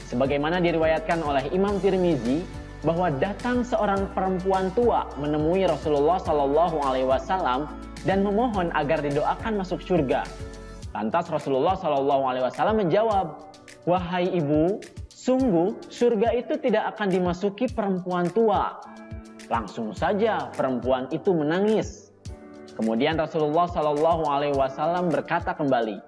Sebagaimana diriwayatkan oleh Imam Tirmizi bahwa datang seorang perempuan tua menemui Rasulullah SAW dan memohon agar didoakan masuk surga. Lantas Rasulullah SAW menjawab, "Wahai ibu, sungguh surga itu tidak akan dimasuki perempuan tua." Langsung saja perempuan itu menangis. Kemudian Rasulullah SAW berkata kembali,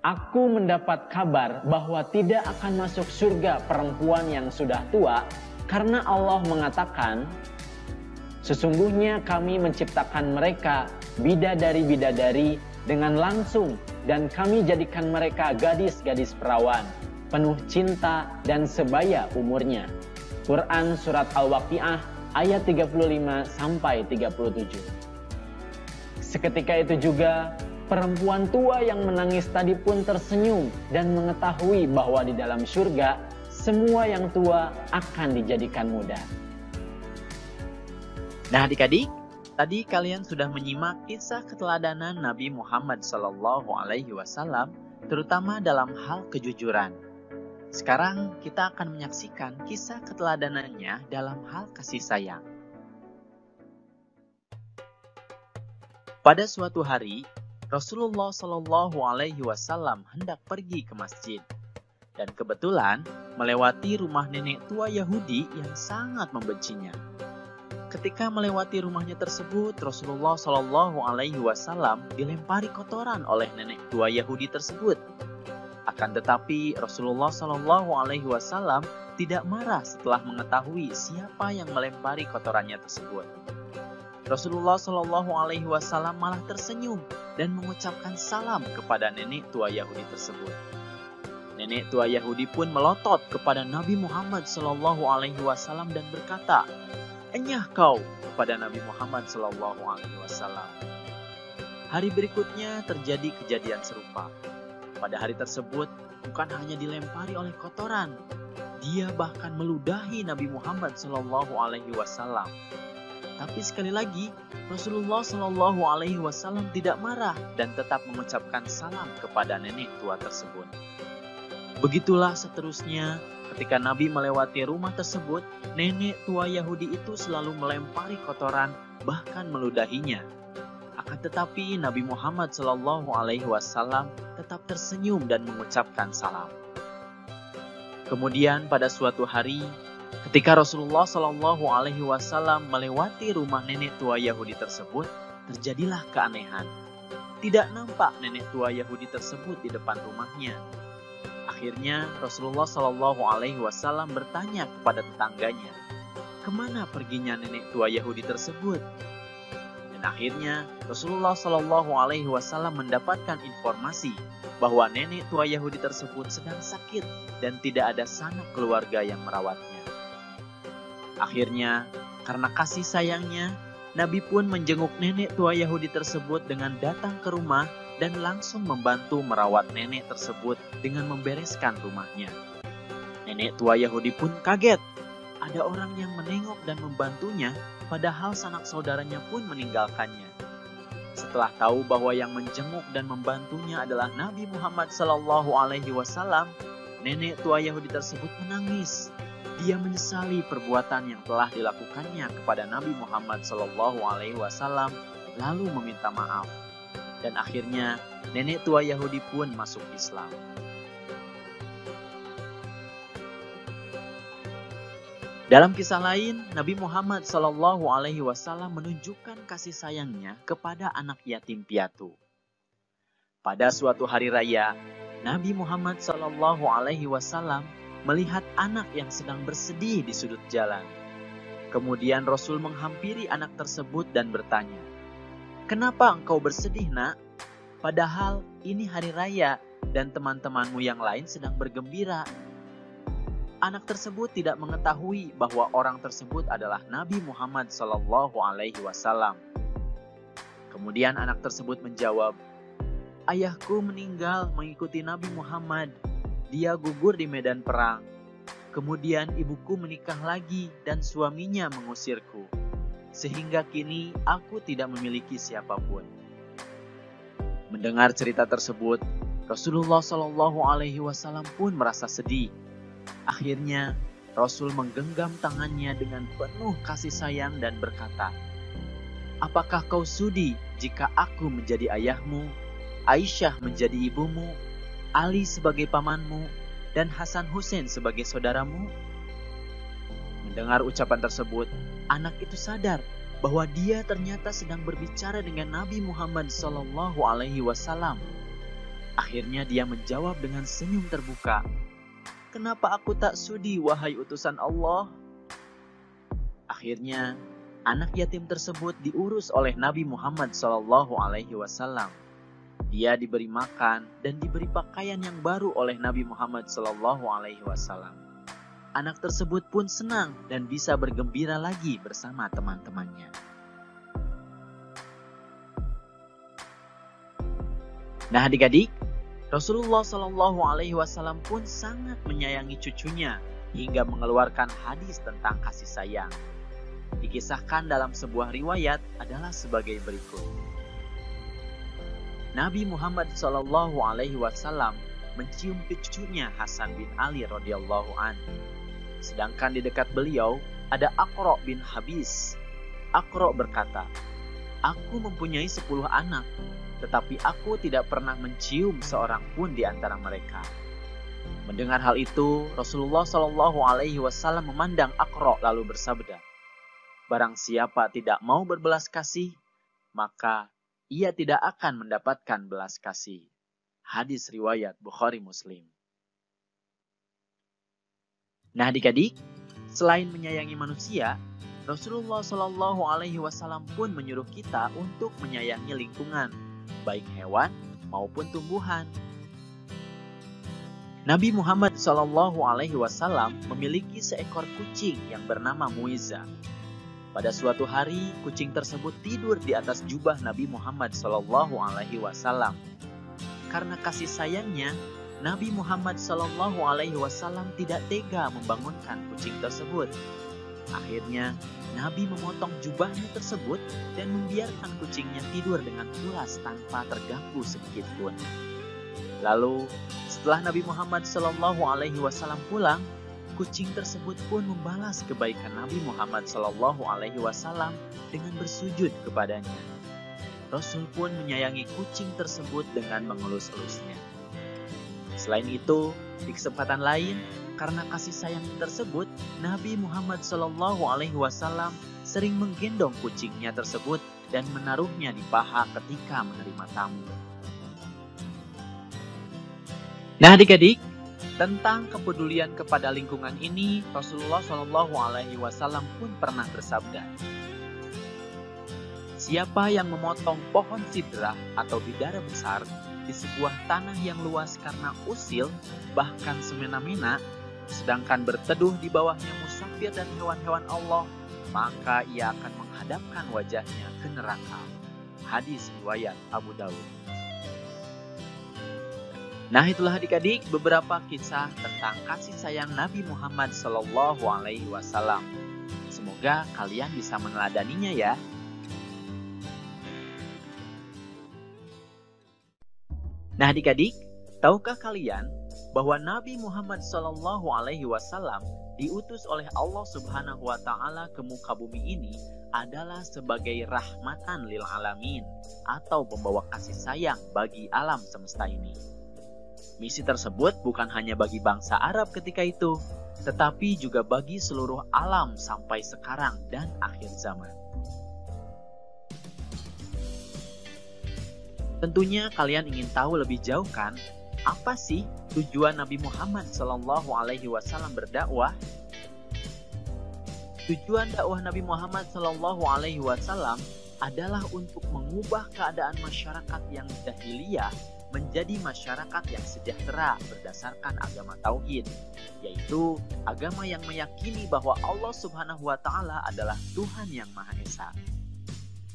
"Aku mendapat kabar bahwa tidak akan masuk surga perempuan yang sudah tua, karena Allah mengatakan, sesungguhnya kami menciptakan mereka bidadari-bidadari dengan langsung dan kami jadikan mereka gadis-gadis perawan, penuh cinta dan sebaya umurnya. Quran Surat Al-Waqiah ayat 35-37. Seketika itu juga, perempuan tua yang menangis tadi pun tersenyum dan mengetahui bahwa di dalam surga, semua yang tua akan dijadikan muda. Nah adik-adik, tadi kalian sudah menyimak kisah keteladanan Nabi Muhammad SAW, terutama dalam hal kejujuran. Sekarang kita akan menyaksikan kisah keteladanannya dalam hal kasih sayang. Pada suatu hari, Rasulullah SAW hendak pergi ke masjid dan kebetulan melewati rumah nenek tua Yahudi yang sangat membencinya. Ketika melewati rumahnya tersebut, Rasulullah SAW dilempari kotoran oleh nenek tua Yahudi tersebut. Akan tetapi Rasulullah SAW tidak marah setelah mengetahui siapa yang melempari kotorannya tersebut. Rasulullah SAW malah tersenyum dan mengucapkan salam kepada nenek tua Yahudi tersebut. Nenek tua Yahudi pun melotot kepada Nabi Muhammad SAW dan berkata, "Enyah kau," kepada Nabi Muhammad SAW. Hari berikutnya terjadi kejadian serupa. Pada hari tersebut bukan hanya dilempari oleh kotoran, dia bahkan meludahi Nabi Muhammad SAW. Tapi sekali lagi Rasulullah SAW tidak marah dan tetap mengucapkan salam kepada nenek tua tersebut. Begitulah seterusnya. Ketika Nabi melewati rumah tersebut, nenek tua Yahudi itu selalu melempari kotoran, bahkan meludahinya. Akan tetapi Nabi Muhammad SAW tetap tersenyum dan mengucapkan salam. Kemudian pada suatu hari, ketika Rasulullah SAW melewati rumah nenek tua Yahudi tersebut, terjadilah keanehan. Tidak nampak nenek tua Yahudi tersebut di depan rumahnya. Akhirnya Rasulullah SAW bertanya kepada tetangganya, "Kemana perginya nenek tua Yahudi tersebut?" Dan akhirnya Rasulullah SAW mendapatkan informasi bahwa nenek tua Yahudi tersebut sedang sakit dan tidak ada sanak keluarga yang merawatnya. Akhirnya karena kasih sayangnya, Nabi pun menjenguk nenek tua Yahudi tersebut dengan datang ke rumah dan langsung membantu merawat nenek tersebut dengan membereskan rumahnya. Nenek tua Yahudi pun kaget. Ada orang yang menengok dan membantunya, padahal sanak saudaranya pun meninggalkannya. Setelah tahu bahwa yang menjenguk dan membantunya adalah Nabi Muhammad SAW, nenek tua Yahudi tersebut menangis. Dia menyesali perbuatan yang telah dilakukannya kepada Nabi Muhammad SAW, lalu meminta maaf. Dan akhirnya nenek tua Yahudi pun masuk Islam. Dalam kisah lain, Nabi Muhammad SAW menunjukkan kasih sayangnya kepada anak yatim piatu. Pada suatu hari raya, Nabi Muhammad SAW melihat anak yang sedang bersedih di sudut jalan. Kemudian Rasul menghampiri anak tersebut dan bertanya, "Kenapa engkau bersedih, nak? Padahal ini hari raya dan teman-temanmu yang lain sedang bergembira." Anak tersebut tidak mengetahui bahwa orang tersebut adalah Nabi Muhammad SAW. Kemudian anak tersebut menjawab, "Ayahku meninggal mengikuti Nabi Muhammad. Dia gugur di medan perang. Kemudian ibuku menikah lagi dan suaminya mengusirku. Sehingga kini aku tidak memiliki siapapun." Mendengar cerita tersebut, Rasulullah SAW pun merasa sedih. Akhirnya Rasul menggenggam tangannya dengan penuh kasih sayang dan berkata, "Apakah kau sudi jika aku menjadi ayahmu, Aisyah menjadi ibumu, Ali sebagai pamanmu, dan Hasan Hussein sebagai saudaramu?" Mendengar ucapan tersebut, anak itu sadar bahwa dia ternyata sedang berbicara dengan Nabi Muhammad SAW. Akhirnya dia menjawab dengan senyum terbuka, "Kenapa aku tak sudi, wahai utusan Allah?" Akhirnya anak yatim tersebut diurus oleh Nabi Muhammad SAW. Dia diberi makan dan diberi pakaian yang baru oleh Nabi Muhammad SAW. Anak tersebut pun senang dan bisa bergembira lagi bersama teman-temannya. Nah adik-adik, Rasulullah SAW pun sangat menyayangi cucunya hingga mengeluarkan hadis tentang kasih sayang. Dikisahkan dalam sebuah riwayat adalah sebagai berikut. Nabi Muhammad SAW mencium cucunya Hasan bin Ali radhiyallahu an. Sedangkan di dekat beliau ada Aqra bin Habis. Aqra berkata, "Aku mempunyai 10 anak, tetapi aku tidak pernah mencium seorang pun di antara mereka." Mendengar hal itu, Rasulullah SAW memandang Aqra lalu bersabda, "Barang siapa tidak mau berbelas kasih, maka ia tidak akan mendapatkan belas kasih." Hadis riwayat Bukhari Muslim. Nah adik-adik, selain menyayangi manusia, Rasulullah SAW pun menyuruh kita untuk menyayangi lingkungan, baik hewan maupun tumbuhan. Nabi Muhammad SAW memiliki seekor kucing yang bernama Muiza. Pada suatu hari, kucing tersebut tidur di atas jubah Nabi Muhammad SAW. Karena kasih sayangnya, Nabi Muhammad SAW tidak tega membangunkan kucing tersebut. Akhirnya, Nabi memotong jubahnya tersebut dan membiarkan kucingnya tidur dengan pulas tanpa terganggu sedikit pun. Lalu, setelah Nabi Muhammad SAW pulang, kucing tersebut pun membalas kebaikan Nabi Muhammad SAW dengan bersujud kepadanya. Rasul pun menyayangi kucing tersebut dengan mengelus-elusnya. Selain itu, di kesempatan lain, karena kasih sayang tersebut, Nabi Muhammad SAW sering menggendong kucingnya tersebut dan menaruhnya di paha ketika menerima tamu. Nah adik-adik, tentang kepedulian kepada lingkungan ini, Rasulullah SAW pun pernah bersabda, "Siapa yang memotong pohon sidrah atau bidara besar di sebuah tanah yang luas karena usil, bahkan semena-mena, sedangkan berteduh di bawahnya musafir dan hewan-hewan Allah, maka ia akan menghadapkan wajahnya ke neraka." Hadis riwayat Abu Dawud. Nah itulah adik-adik beberapa kisah tentang kasih sayang Nabi Muhammad SAW. Semoga kalian bisa meneladaninya ya. Nah adik-adik, tahukah kalian bahwa Nabi Muhammad SAW diutus oleh Allah Subhanahu wa Ta'ala ke muka bumi ini adalah sebagai rahmatan lil alamin atau pembawa kasih sayang bagi alam semesta ini. Misi tersebut bukan hanya bagi bangsa Arab ketika itu, tetapi juga bagi seluruh alam sampai sekarang dan akhir zaman. Tentunya kalian ingin tahu lebih jauh kan, apa sih tujuan Nabi Muhammad SAW berdakwah? Tujuan dakwah Nabi Muhammad SAW adalah untuk mengubah keadaan masyarakat yang jahiliyah menjadi masyarakat yang sejahtera berdasarkan agama tauhid, yaitu agama yang meyakini bahwa Allah Subhanahu wa Ta'ala adalah Tuhan yang Maha Esa.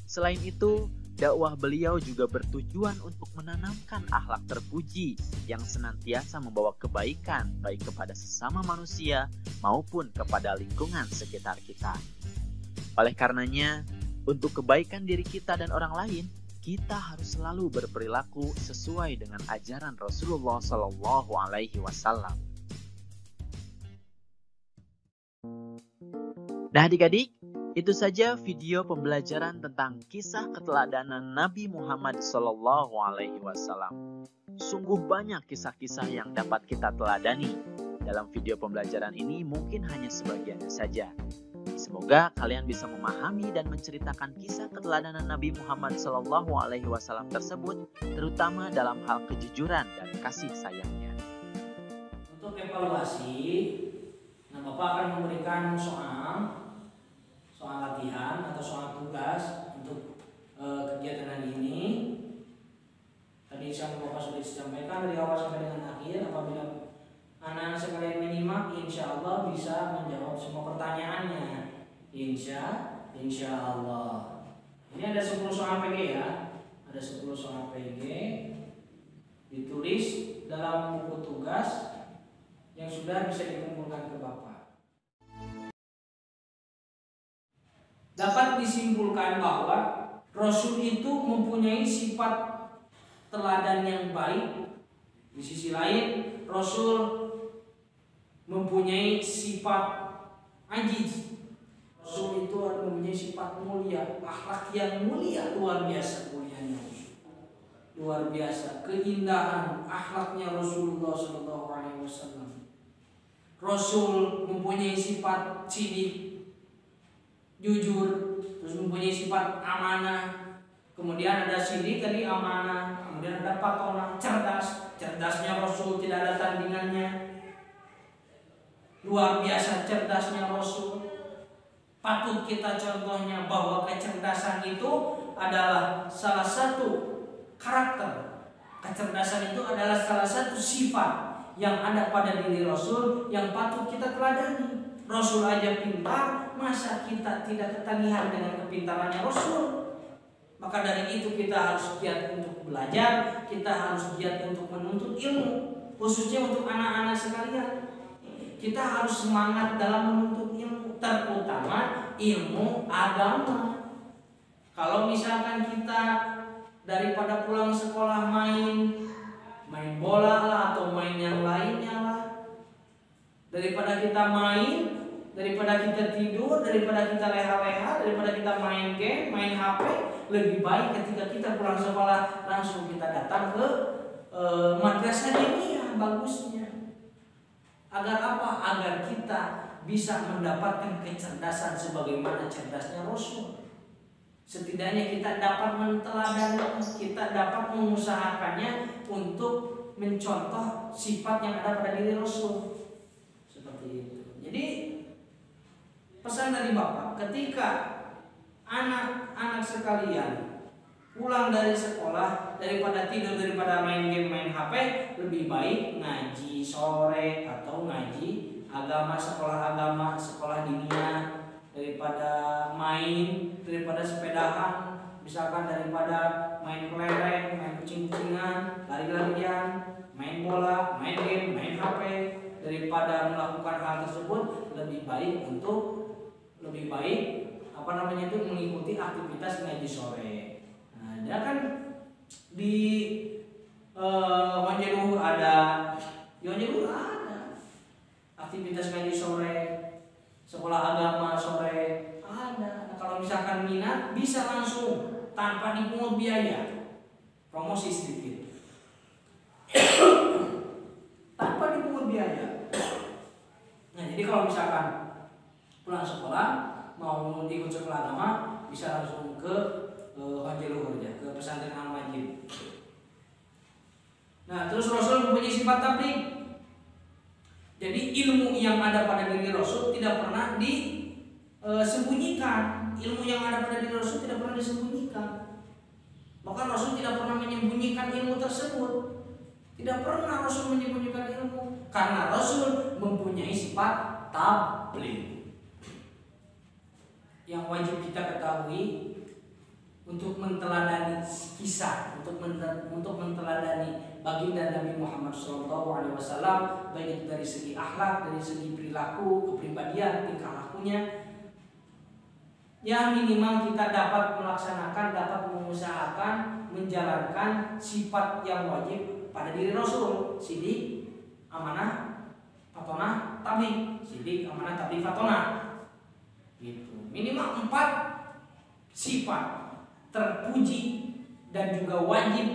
Selain itu, dakwah beliau juga bertujuan untuk menanamkan akhlak terpuji yang senantiasa membawa kebaikan baik kepada sesama manusia maupun kepada lingkungan sekitar kita. Oleh karenanya, untuk kebaikan diri kita dan orang lain, kita harus selalu berperilaku sesuai dengan ajaran Rasulullah SAW. Nah adik-adik, itu saja video pembelajaran tentang kisah keteladanan Nabi Muhammad SAW. Sungguh banyak kisah-kisah yang dapat kita teladani. Dalam video pembelajaran ini mungkin hanya sebagiannya saja. Semoga kalian bisa memahami dan menceritakan kisah keteladanan Nabi Muhammad SAW tersebut, terutama dalam hal kejujuran dan kasih sayangnya. Untuk evaluasi, Bapak akan memberikan soal latihan atau soal tugas untuk kegiatan hari ini. Tadi tadi sama Bapak sudah disampaikan dari awal sampai dengan akhir. Apabila anak-anak sekalian menyimak, insya Allah bisa menjawab semua pertanyaannya. Insya Allah. Ini ada 10 soal PG ya. Ada 10 soal PG ditulis dalam buku tugas yang sudah bisa dikumpulkan ke Bapak. Dapat disimpulkan bahwa Rasul itu mempunyai sifat teladan yang baik. Di sisi lain, Rasul mempunyai sifat ajiz. Rasul itu mempunyai sifat mulia, akhlak yang mulia, luar biasa mulianya. Luar biasa keindahan akhlaknya Rasulullah SAW. Rasul mempunyai sifat sidik, jujur, terus mempunyai sifat amanah. Kemudian ada sidik tadi, amanah. Kemudian ada fatonah, cerdas. Cerdasnya Rasul tidak ada tandingannya. Luar biasa cerdasnya Rasul. Patut kita contohnya bahwa kecerdasan itu adalah salah satu karakter. Kecerdasan itu adalah salah satu sifat yang ada pada diri Rasul yang patut kita teladani. Rasul aja pintar, masa kita tidak ketagihan dengan kepintarannya Rasul? Maka dari itu kita harus giat untuk belajar, kita harus giat untuk menuntut ilmu, khususnya untuk anak-anak sekalian. Kita harus semangat dalam menuntut ilmu, terutama ilmu agama. Kalau misalkan kita daripada pulang sekolah main bola lah atau main yang lainnya lah, daripada kita main, daripada kita tidur, daripada kita leha-leha, daripada kita main game, main HP, lebih baik ketika kita pulang sekolah langsung kita datang ke madrasah diniyah bagusnya. Agar apa? Agar kita bisa mendapatkan kecerdasan sebagaimana cerdasnya Rasul. Setidaknya kita dapat menteladani, kita dapat mengusahakannya untuk mencontoh sifat yang ada pada diri Rasul. Seperti itu. Jadi pesan dari Bapak, ketika anak-anak sekalian pulang dari sekolah, daripada tidur, daripada main game, main HP, lebih baik ngaji sore atau ngaji agama, sekolah diniyah, daripada main, daripada sepedahan, misalkan daripada main kelereng, main kucing-kucingan, lari-larian, main bola, main game, main HP, daripada melakukan hal tersebut, lebih baik mengikuti aktivitas ngaji sore. Nah, dia kan di Honjeluhur ada, aktivitas ngaji sore, sekolah agama sore ada. Nah, kalau misalkan minat bisa langsung tanpa dipungut biaya. Promosi sedikit. Tanpa dipungut biaya. Nah, jadi kalau misalkan pulang sekolah mau ikut sekolah agama bisa langsung ke Honjeluhur ya, ke pesantren Al-Majid. Nah, terus Rasul mempunyai sifat tabligh. Jadi ilmu yang ada pada diri Rasul tidak pernah disembunyikan. Ilmu yang ada pada diri Rasul tidak pernah disembunyikan. Bahkan Rasul tidak pernah menyembunyikan ilmu tersebut. Tidak pernah Rasul menyembunyikan ilmu, karena Rasul mempunyai sifat tabligh. Yang wajib kita ketahui untuk menteladani kisah, untuk menteladani baginda Nabi Muhammad SAW, baik dari segi akhlak, dari segi perilaku, kepribadian, tingkah lakunya, ya minimal kita dapat melaksanakan, dapat mengusahakan, menjalankan sifat yang wajib pada diri Rasul: sidik, amanah, fatonah, tabligh. Sidik, amanah, tabligh, fatonah. Gitu. Minimal 4 sifat terpuji dan juga wajib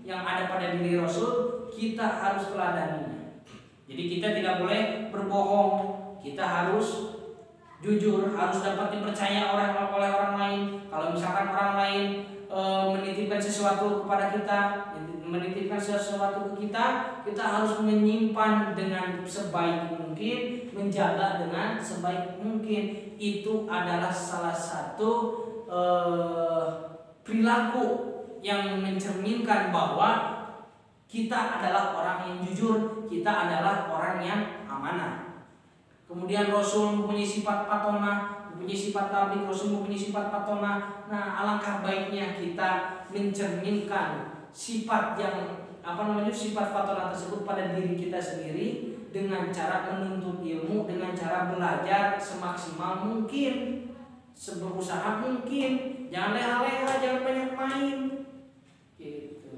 yang ada pada diri Rasul, kita harus teladaninya. Jadi kita tidak boleh berbohong, kita harus jujur, harus dapat dipercaya oleh orang lain. Kalau misalkan orang lain menitipkan sesuatu kepada kita, menitipkan sesuatu ke kita, kita harus menyimpan dengan sebaik mungkin, menjaga dengan sebaik mungkin. Itu adalah salah satu perilaku yang mencerminkan bahwa Kita adalah orang yang jujur, kita adalah orang yang amanah. Kemudian Rasul mempunyai sifat patona, mempunyai sifat tablik, Rasul mempunyai sifat patona. Nah, alangkah baiknya kita mencerminkan sifat yang sifat patona tersebut pada diri kita sendiri dengan cara menuntut ilmu, dengan cara belajar semaksimal mungkin, seberusaha mungkin. Jangan leha-leha, jangan banyak main. Gitu.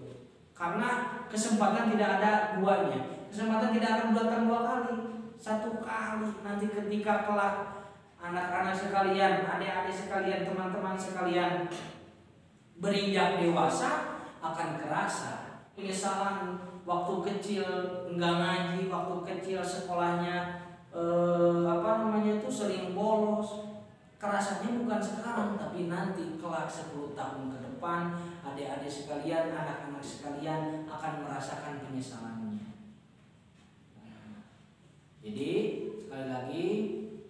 Karena kesempatan tidak ada duanya. Kesempatan tidak akan datang dua kali, satu kali. Nanti ketika kelak anak-anak sekalian, adik-adik sekalian, teman-teman sekalian berinjak dewasa, akan kerasa penyesalan waktu kecil enggak ngaji, waktu kecil sekolahnya sering bolos. Kerasanya bukan sekarang, tapi nanti kelak 10 tahun ke depan, adik-adik sekalian, anak-anak sekalian akan merasakan penyesalannya. Jadi sekali lagi,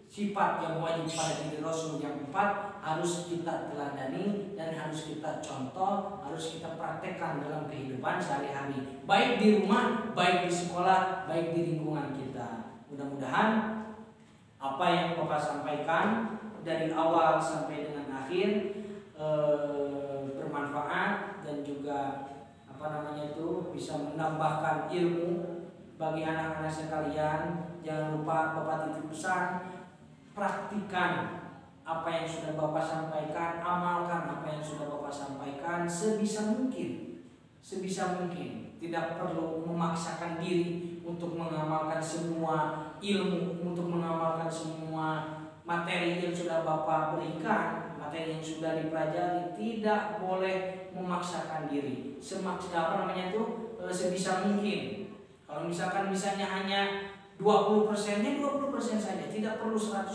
sifat yang wajib pada diri Rasul yang 4 harus kita teladani dan harus kita contoh, harus kita praktekkan dalam kehidupan sehari-hari, baik di rumah, baik di sekolah, baik di lingkungan kita. Mudah-mudahan apa yang Bapak sampaikan dari awal sampai dengan akhir bermanfaat dan juga bisa menambahkan ilmu bagi anak-anak sekalian. Jangan lupa Bapak titip pesan, praktikan apa yang sudah Bapak sampaikan, amalkan apa yang sudah Bapak sampaikan sebisa mungkin. Sebisa mungkin. Tidak perlu memaksakan diri untuk mengamalkan semua ilmu, untuk mengamalkan semua materi yang sudah Bapak berikan, materi yang sudah dipelajari. Tidak boleh memaksakan diri. Sebisa mungkin. Kalau misalnya hanya 20%-nya 20% saja, tidak perlu 100%.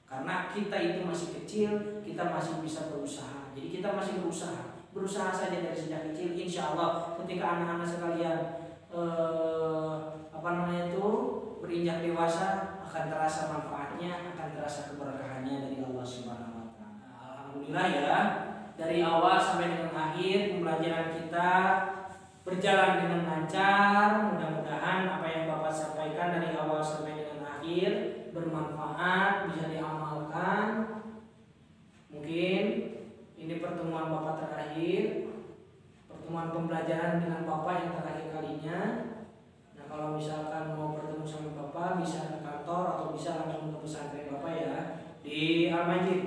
Karena kita itu masih kecil, kita masih bisa berusaha. Jadi kita masih berusaha saja dari sejak kecil. Insya Allah ketika anak-anak sekalian berinjak dewasa, akan terasa manfaatnya, akan terasa keberkahannya dari Allah Subhanahu wa Ta'ala. Alhamdulillah ya, dari awal sampai dengan akhir pembelajaran kita berjalan dengan lancar. Mudah-mudahan apa yang Bapak sampaikan dari awal sampai dengan akhir bermanfaat, bisa diamalkan. Mungkin ini pertemuan Bapak terakhir, pertemuan pembelajaran dengan Bapak yang terakhir kalinya. Nah, kalau misalkan mau bertemu sama Bapak, bisa ke kantor atau bisa langsung ke pesantren Bapak ya, di Al-Majid,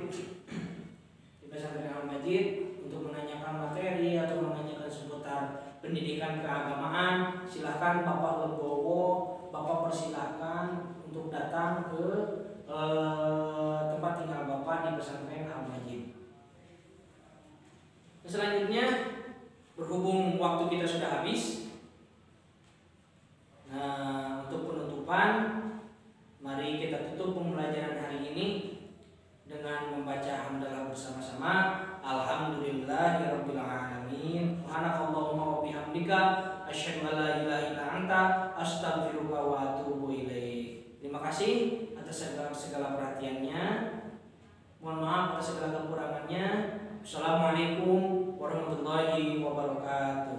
di pesantren Al-Majid, untuk menanyakan materi atau menanyakan seputar pendidikan keagamaan. Silahkan Bapak legowo, Bapak persilahkan untuk datang ke tempat tinggal Bapak di pesantren Al-Majid. Selanjutnya, berhubung waktu kita sudah habis, nah untuk penutupan, mari kita tutup pembelajaran hari ini dengan membaca hamdalah bersama-sama. Alhamdulillahirabbil alamin. Subhanakallahumma wa bihamdika asyhadu an la ilaha illa anta astaghfiruka wa atubu ilaik. Terima kasih atas segala perhatiannya. Mohon maaf atas segala kekurangannya. Assalamualaikum warahmatullahi wabarakatuh.